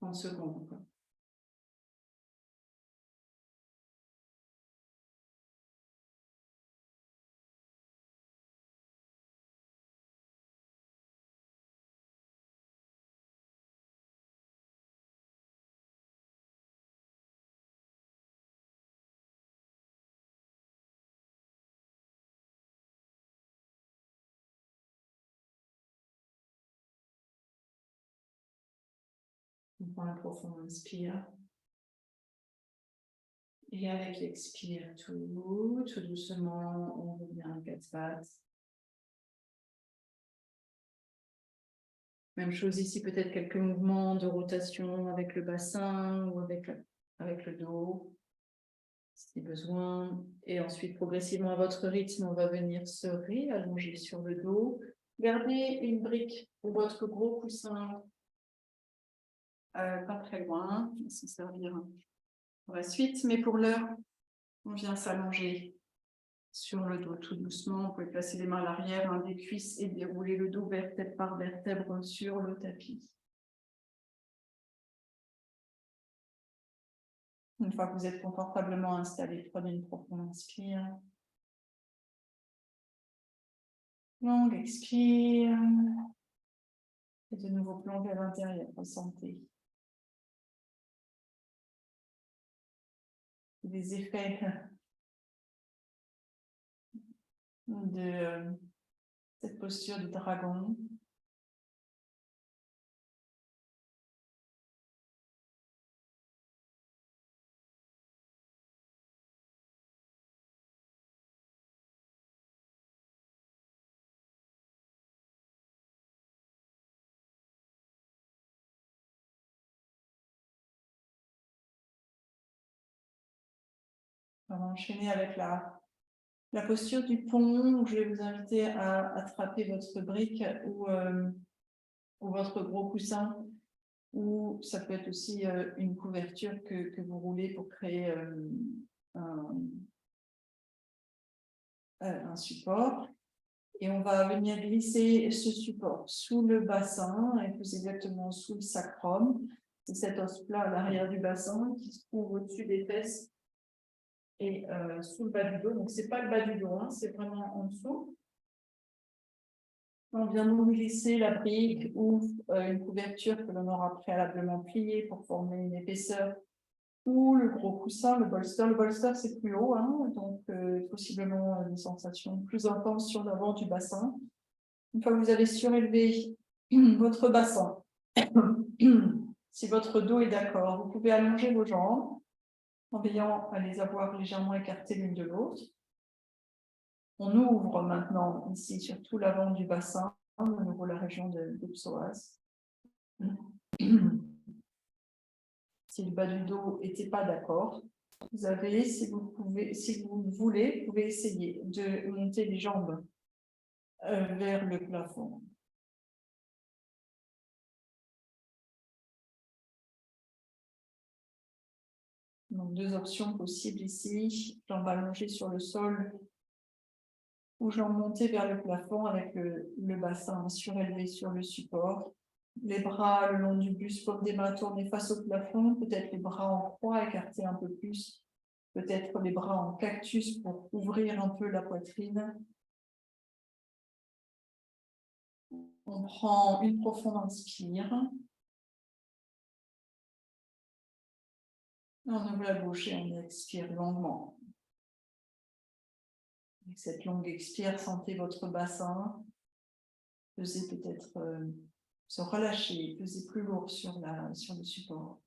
30 secondes, quoi. On prend un profond inspire. Et avec l'expire, tout doucement, on revient à quatre pattes. Même chose ici, peut-être quelques mouvements de rotation avec le bassin ou avec le dos, si besoin. Et ensuite, progressivement, à votre rythme, on va venir se réallonger sur le dos. Gardez une brique ou votre gros coussin pas très loin, on va s'en servir pour la suite. Mais pour l'heure, on vient s'allonger sur le dos tout doucement. Vous pouvez placer les mains à l'arrière, l'un des cuisses et dérouler le dos vertèbre par vertèbre sur le tapis. Une fois que vous êtes confortablement installé, prenez une profonde inspire. Longue expire. Et de nouveau plongez à l'intérieur, ressentez des effets de cette posture de dragon. On va enchaîner avec la posture du pont, où je vais vous inviter à attraper votre brique ou votre gros coussin, ou ça peut être aussi une couverture que vous roulez pour créer un support. Et on va venir glisser ce support sous le bassin et plus exactement sous le sacrum. C'est cet os plat à l'arrière du bassin qui se trouve au-dessus des fesses et sous le bas du dos. Donc, ce n'est pas le bas du dos, hein, c'est vraiment en dessous. On vient nous glisser la brique ou une couverture que l'on aura préalablement pliée pour former une épaisseur, ou le gros coussin, le bolster. Le bolster, c'est plus haut, hein, donc possiblement une sensation plus intense sur l'avant du bassin. Une fois que vous avez surélevé votre bassin, si votre dos est d'accord, vous pouvez allonger vos jambes en veillant à les avoir légèrement écartées l'une de l'autre. On ouvre maintenant ici surtout l'avant du bassin, de nouveau la région de psoas. Si le bas du dos n'était pas d'accord, vous avez, si vous voulez, vous pouvez essayer de monter les jambes vers le plafond. Donc, deux options possibles ici, jambes allongées sur le sol ou jambes montées vers le plafond avec le bassin surélevé sur le support. Les bras le long du buste, paume des mains tournées face au plafond, peut-être les bras en croix écartés un peu plus, peut-être les bras en cactus pour ouvrir un peu la poitrine. On prend une profonde inspire. On ouvre la bouche et on expire longuement. Avec cette longue expire, sentez votre bassin peser peut-être, se relâcher, peser plus lourd sur le support.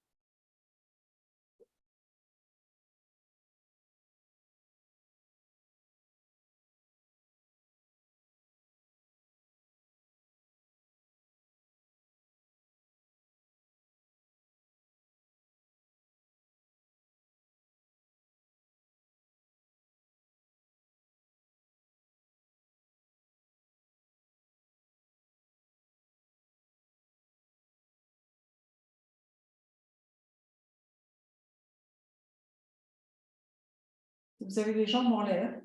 Vous avez les jambes en l'air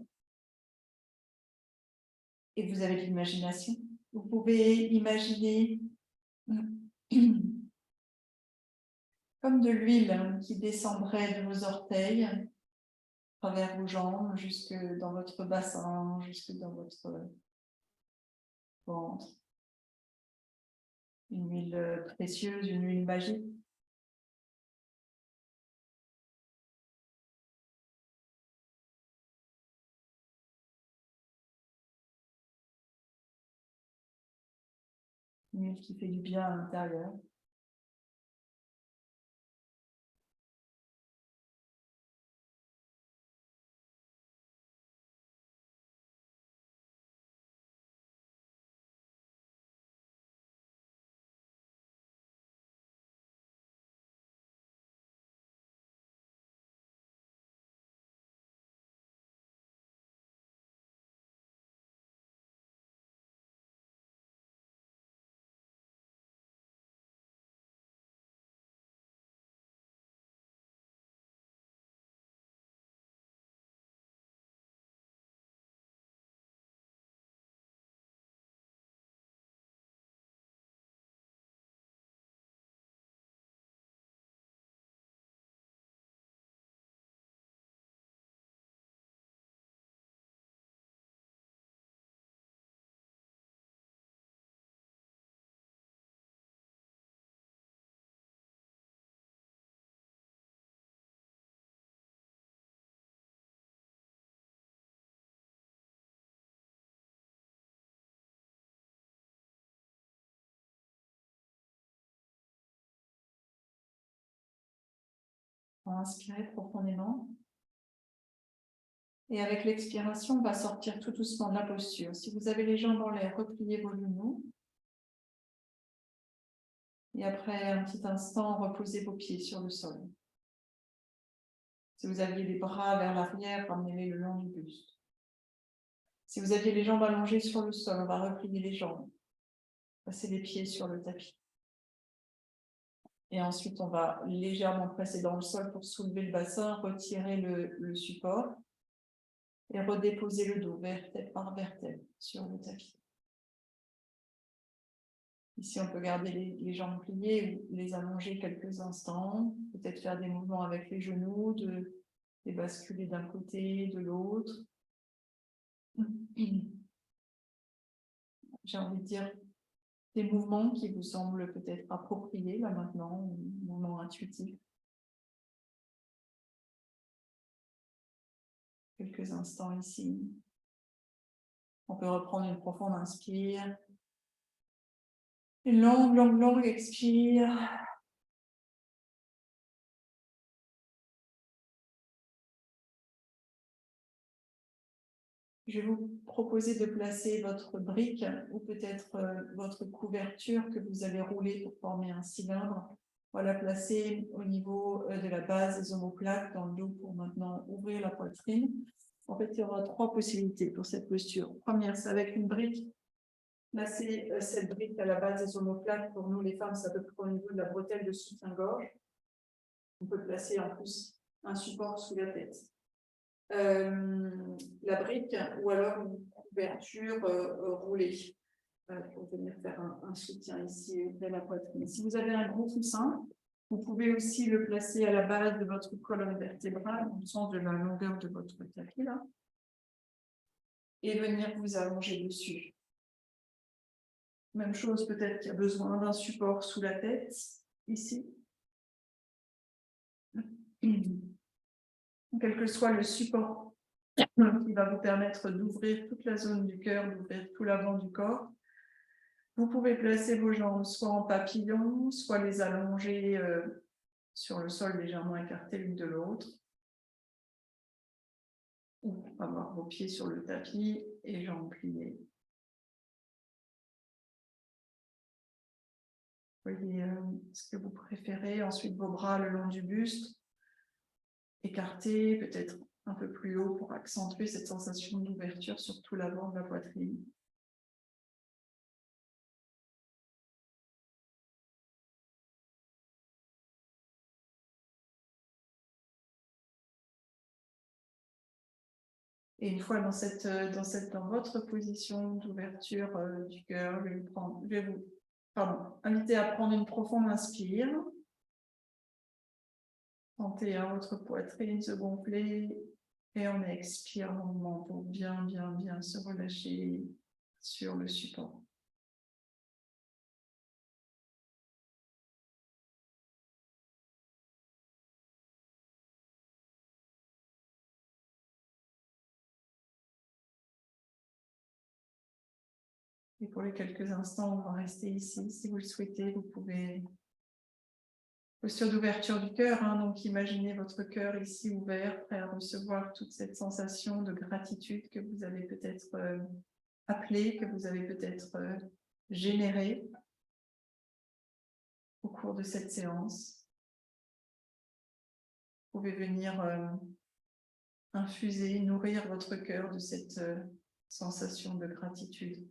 et vous avez de l'imagination. Vous pouvez imaginer comme de l'huile qui descendrait de vos orteils, à travers vos jambes, jusque dans votre bassin, jusque dans votre ventre. Une huile précieuse, une huile magique. Une huile qui fait du bien à l'intérieur. Inspirez profondément. Et avec l'expiration, on va sortir tout doucement de la posture. Si vous avez les jambes en l'air, repliez vos genoux. Et après un petit instant, reposez vos pieds sur le sol. Si vous aviez les bras vers l'arrière, ramenez-les le long du buste. Si vous aviez les jambes allongées sur le sol, on va replier les jambes. Passer les pieds sur le tapis. Et ensuite, on va légèrement presser dans le sol pour soulever le bassin, retirer le support et redéposer le dos vertèbre par vertèbre sur le tapis. Ici, on peut garder les jambes pliées ou les allonger quelques instants, peut-être faire des mouvements avec les genoux, les basculer d'un côté, de l'autre. J'ai envie de dire des mouvements qui vous semblent peut-être appropriés là maintenant, ou mouvements intuitifs. Quelques instants ici. On peut reprendre une profonde inspire. Une longue expire. Je vais vous proposer de placer votre brique ou peut-être votre couverture que vous avez roulée pour former un cylindre. Voilà, placer au niveau de la base des omoplates dans le dos pour maintenant ouvrir la poitrine. En fait, il y aura 3 possibilités pour cette posture. Première, c'est avec une brique. Placer cette brique à la base des omoplates. Pour nous, les femmes, ça peut être au niveau de la bretelle de soutien-gorge. On peut placer en plus un support sous la tête. La brique ou alors une couverture roulée pour venir faire un soutien ici de la poitrine. Si vous avez un gros coussin, vous pouvez aussi le placer à la base de votre colonne vertébrale, au sens de la longueur de votre tapis là, et venir vous allonger dessus. Même chose, peut-être qu'il y a besoin d'un support sous la tête, ici. Quel que soit le support qui va vous permettre d'ouvrir toute la zone du cœur, d'ouvrir tout l'avant du corps. Vous pouvez placer vos jambes soit en papillon, soit les allonger sur le sol légèrement écartés l'une de l'autre. Ou avoir vos pieds sur le tapis et jambes pliées. Voyez ce que vous préférez. Ensuite, vos bras le long du buste, écartés, peut-être un peu plus haut pour accentuer cette sensation d'ouverture sur tout l'avant de la poitrine. Et une fois dans votre position d'ouverture du cœur, je vais vous inviter à prendre une profonde inspire. Sentez votre poitrine se gonfler et on expire longuement pour bien se relâcher sur le support. Et pour les quelques instants, on va rester ici. Si vous le souhaitez, vous pouvez... Posture d'ouverture du cœur, donc imaginez votre cœur ici ouvert, prêt à recevoir toute cette sensation de gratitude que vous avez peut-être appelée, que vous avez peut-être générée au cours de cette séance. Vous pouvez venir infuser, nourrir votre cœur de cette sensation de gratitude.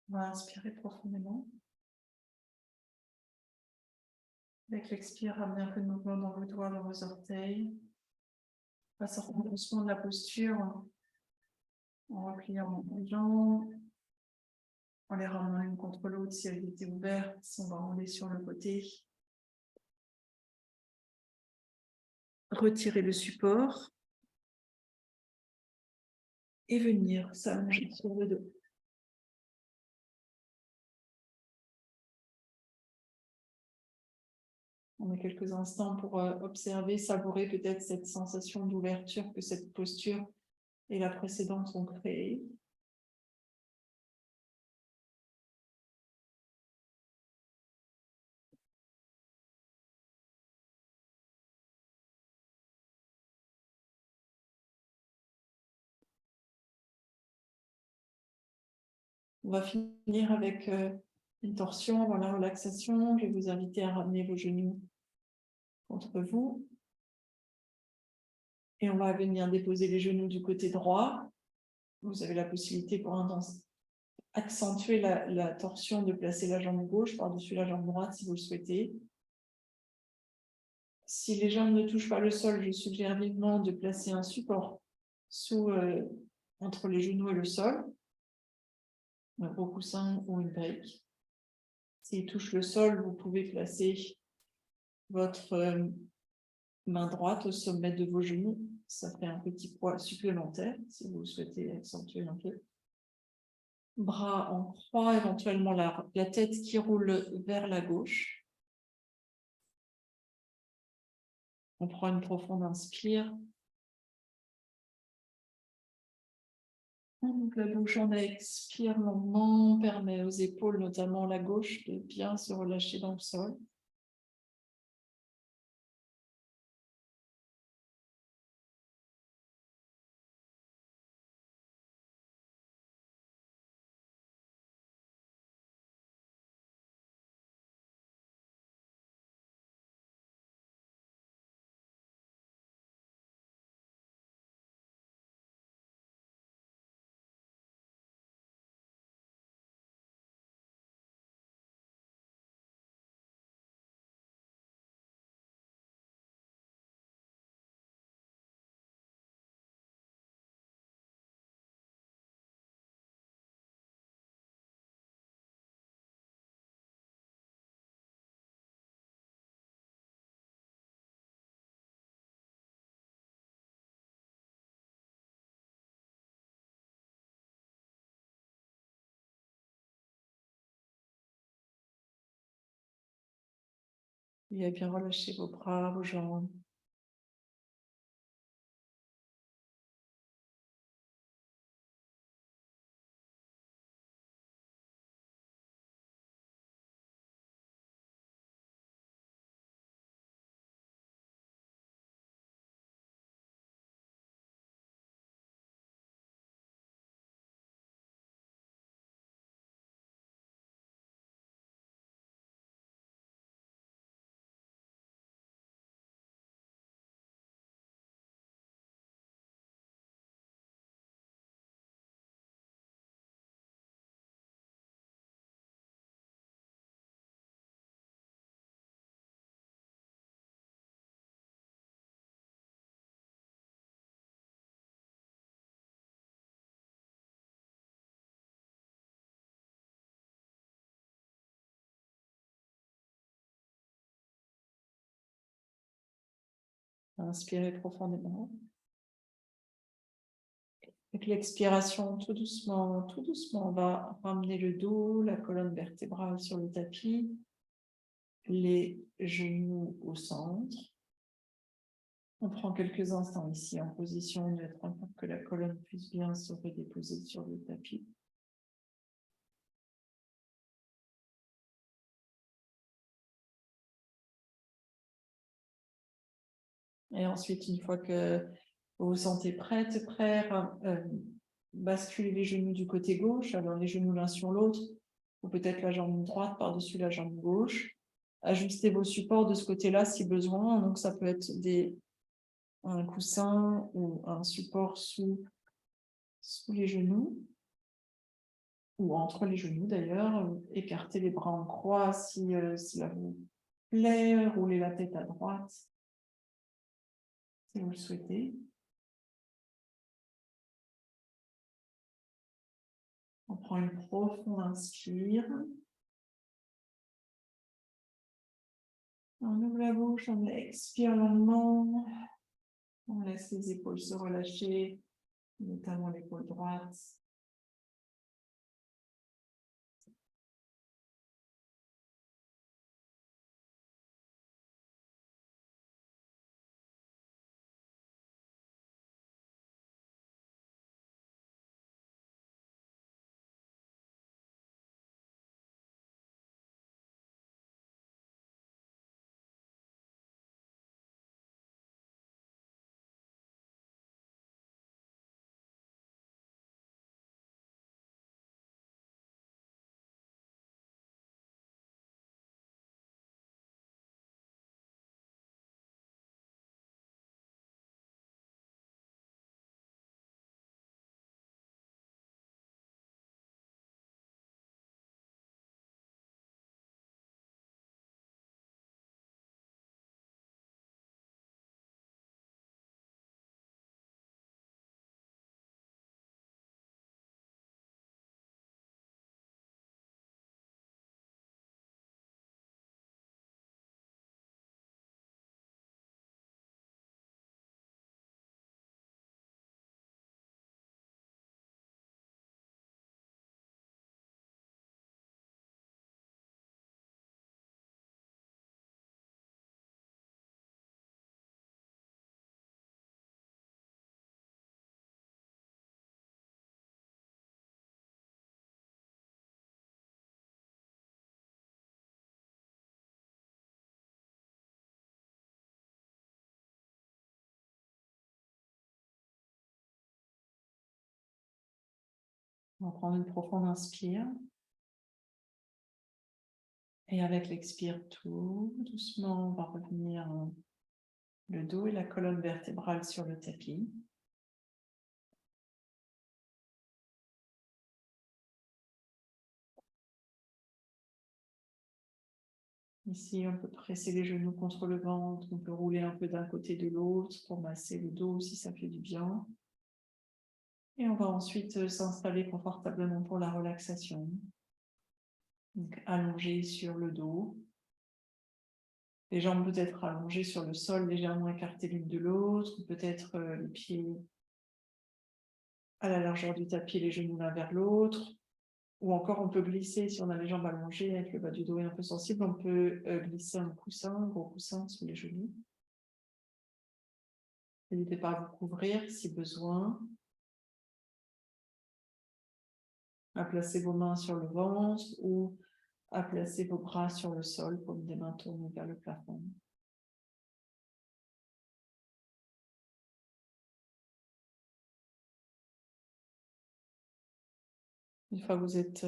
On va inspirer profondément. Avec l'expire, ramenez un peu de mouvement dans vos doigts, dans vos orteils. On va sortir doucement de la posture en repliant les jambes, en les ramenant l'une contre l'autre si elles étaient ouvertes. On va rouler sur le côté. Retirer le support et venir s'allonger sur le dos. On a quelques instants pour observer, savourer peut-être cette sensation d'ouverture que cette posture et la précédente ont créée. On va finir avec une torsion avant la relaxation. Je vais vous inviter à ramener vos genoux contre vous. Et on va venir déposer les genoux du côté droit. Vous avez la possibilité pour accentuer la torsion de placer la jambe gauche par-dessus la jambe droite si vous le souhaitez. Si les jambes ne touchent pas le sol, je suggère vivement de placer un support entre les genoux et le sol, un gros coussin ou une brique. S'il touche le sol, vous pouvez placer votre main droite au sommet de vos genoux. Ça fait un petit poids supplémentaire si vous souhaitez accentuer un peu. Bras en croix, éventuellement la tête qui roule vers la gauche. On prend une profonde inspire. Donc la bouche, on expire lentement, permet aux épaules, notamment la gauche, de bien se relâcher dans le sol. Et bien relâcher vos bras, vos jambes. Inspirez profondément. Avec l'expiration, tout doucement, on va ramener le dos, la colonne vertébrale sur le tapis, les genoux au centre. On prend quelques instants ici en position neutre pour que la colonne puisse bien se redéposer sur le tapis. Et ensuite, une fois que vous vous sentez prêt, basculez les genoux du côté gauche, alors les genoux l'un sur l'autre, ou peut-être la jambe droite par-dessus la jambe gauche. Ajustez vos supports de ce côté-là si besoin, donc ça peut être un coussin ou un support sous les genoux, ou entre les genoux d'ailleurs. Écartez les bras en croix si cela vous plaît, roulez la tête à droite si vous le souhaitez. On prend une profonde inspire. On ouvre la bouche, on expire longuement. On laisse les épaules se relâcher, notamment l'épaule droite. On va prendre une profonde inspire. Et avec l'expire, tout doucement, on va revenir le dos et la colonne vertébrale sur le tapis. Ici, on peut presser les genoux contre le ventre, on peut rouler un peu d'un côté de l'autre pour masser le dos si ça fait du bien. Et on va ensuite s'installer confortablement pour la relaxation. Donc, allongé sur le dos. Les jambes peut-être allongées sur le sol, légèrement écartées l'une de l'autre, peut-être les pieds à la largeur du tapis, les genoux l'un vers l'autre. Ou encore, on peut glisser, si on a les jambes allongées, avec le bas du dos est un peu sensible, on peut glisser un gros coussin sous les genoux. N'hésitez pas à vous couvrir si besoin. À placer vos mains sur le ventre ou à placer vos bras sur le sol, paume des mains tournées vers le plafond. Une fois que vous êtes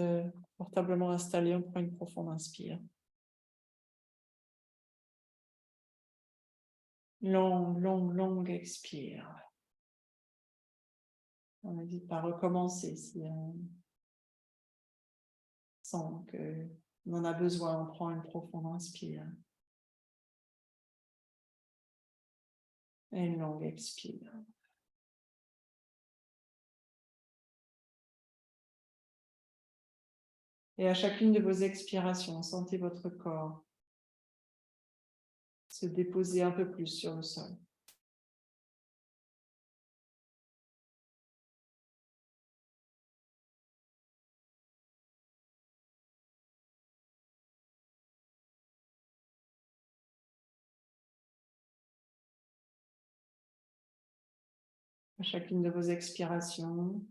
confortablement installé, on prend une profonde inspire. Longue expire. On n'hésite pas à recommencer si on sent qu'on en a besoin, on prend une profonde inspire. Et une longue expire. Et à chacune de vos expirations, sentez votre corps se déposer un peu plus sur le sol. À chacune de vos expirations,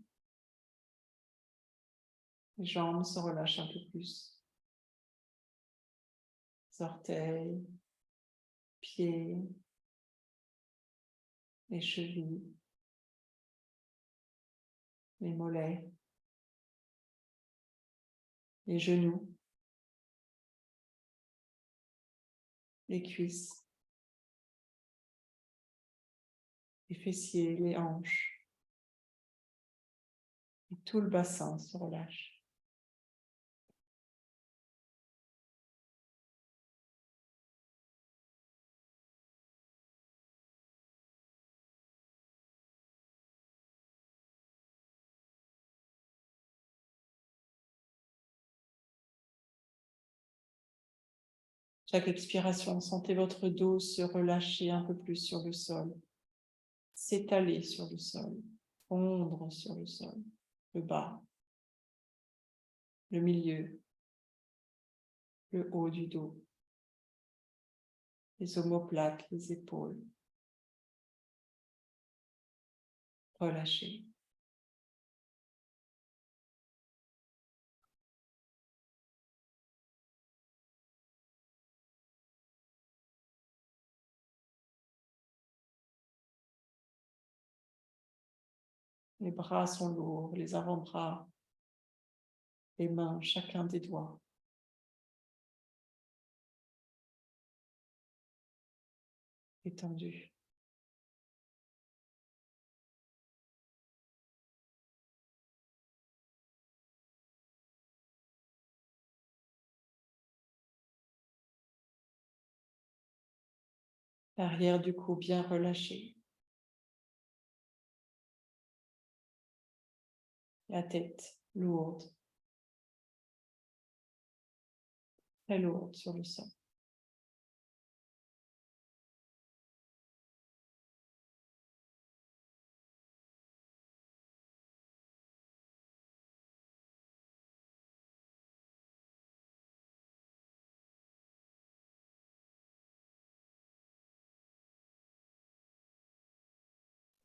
les jambes se relâchent un peu plus. Les orteils, pieds, les chevilles, les mollets, les genoux, les cuisses, les fessiers, les hanches. Et tout le bassin se relâche. Chaque expiration, sentez votre dos se relâcher un peu plus sur le sol, s'étaler sur le sol, fondre sur le sol, le bas, le milieu, le haut du dos, les omoplates, les épaules. Relâchez. Les bras sont lourds, les avant-bras, les mains, chacun des doigts. Étendus. L'arrière du cou bien relâché. La tête lourde. Très lourde sur le sol.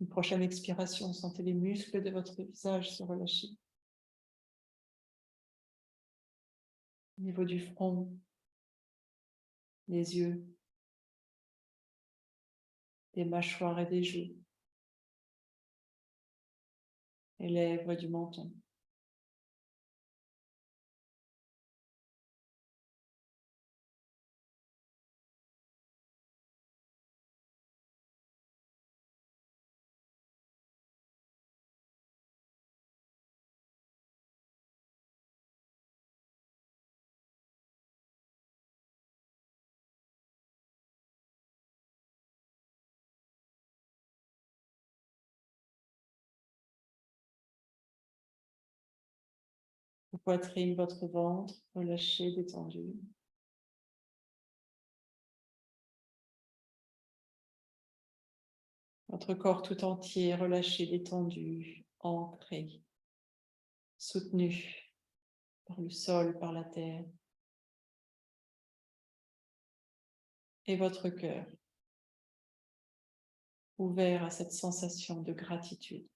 Une prochaine expiration, sentez les muscles de votre visage se relâcher. Au niveau du front, des yeux, des mâchoires et des joues, les lèvres du menton. poitrine, votre ventre, relâché, détendu. Votre corps tout entier, relâché, détendu, ancré, soutenu par le sol, par la terre. Et votre cœur, ouvert à cette sensation de gratitude.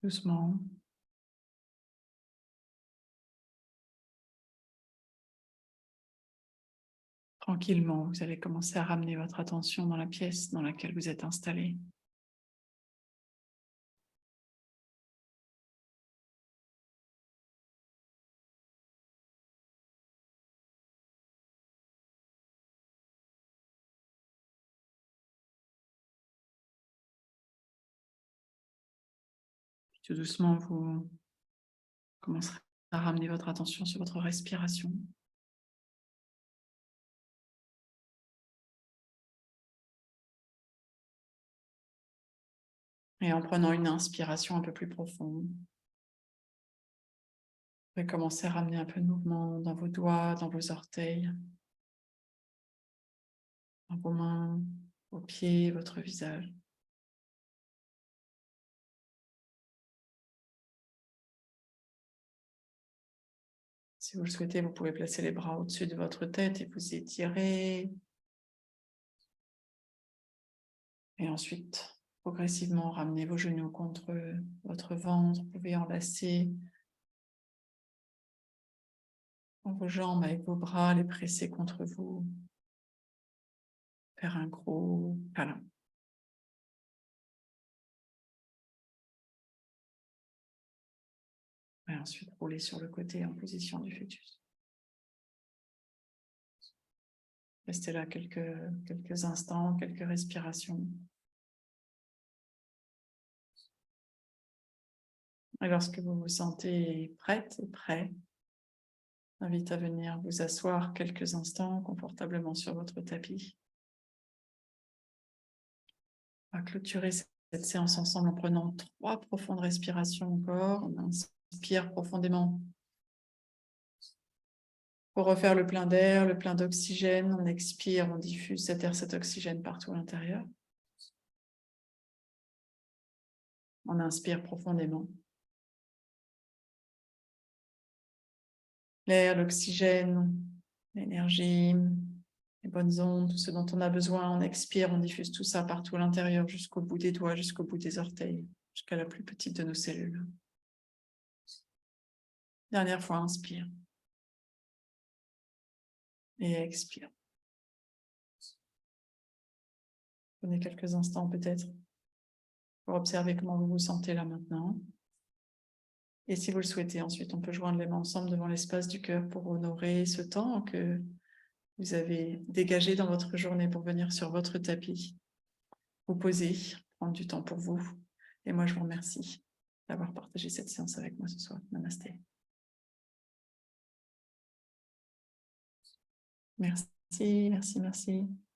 Doucement. Tranquillement, vous allez commencer à ramener votre attention dans la pièce dans laquelle vous êtes installé. Tout doucement, vous commencerez à ramener votre attention sur votre respiration. Et en prenant une inspiration un peu plus profonde, vous pouvez commencer à ramener un peu de mouvement dans vos doigts, dans vos orteils, dans vos mains, vos pieds, votre visage. Si vous le souhaitez, vous pouvez placer les bras au-dessus de votre tête et vous étirer. Et ensuite, progressivement, ramenez vos genoux contre votre ventre. Vous pouvez enlacer vos jambes avec vos bras, les presser contre vous. Faire un gros câlin. Et ensuite, rouler sur le côté en position du fœtus. Restez là quelques instants, quelques respirations. Et lorsque vous vous sentez prête et prêt, j'invite à venir vous asseoir quelques instants confortablement sur votre tapis. On va clôturer cette séance ensemble en prenant 3 profondes respirations encore. On inspire profondément pour refaire le plein d'air, le plein d'oxygène. On expire, on diffuse cet air, cet oxygène partout à l'intérieur. On inspire profondément. L'air, l'oxygène, l'énergie, les bonnes ondes, tout ce dont on a besoin. On expire, on diffuse tout ça partout à l'intérieur, jusqu'au bout des doigts, jusqu'au bout des orteils, jusqu'à la plus petite de nos cellules. Dernière fois, inspire. Et expire. Prenez quelques instants peut-être pour observer comment vous vous sentez là maintenant. Et si vous le souhaitez, ensuite, on peut joindre les mains ensemble devant l'espace du cœur pour honorer ce temps que vous avez dégagé dans votre journée pour venir sur votre tapis, vous poser, prendre du temps pour vous. Et moi, je vous remercie d'avoir partagé cette séance avec moi ce soir. Namasté. Merci, merci, merci.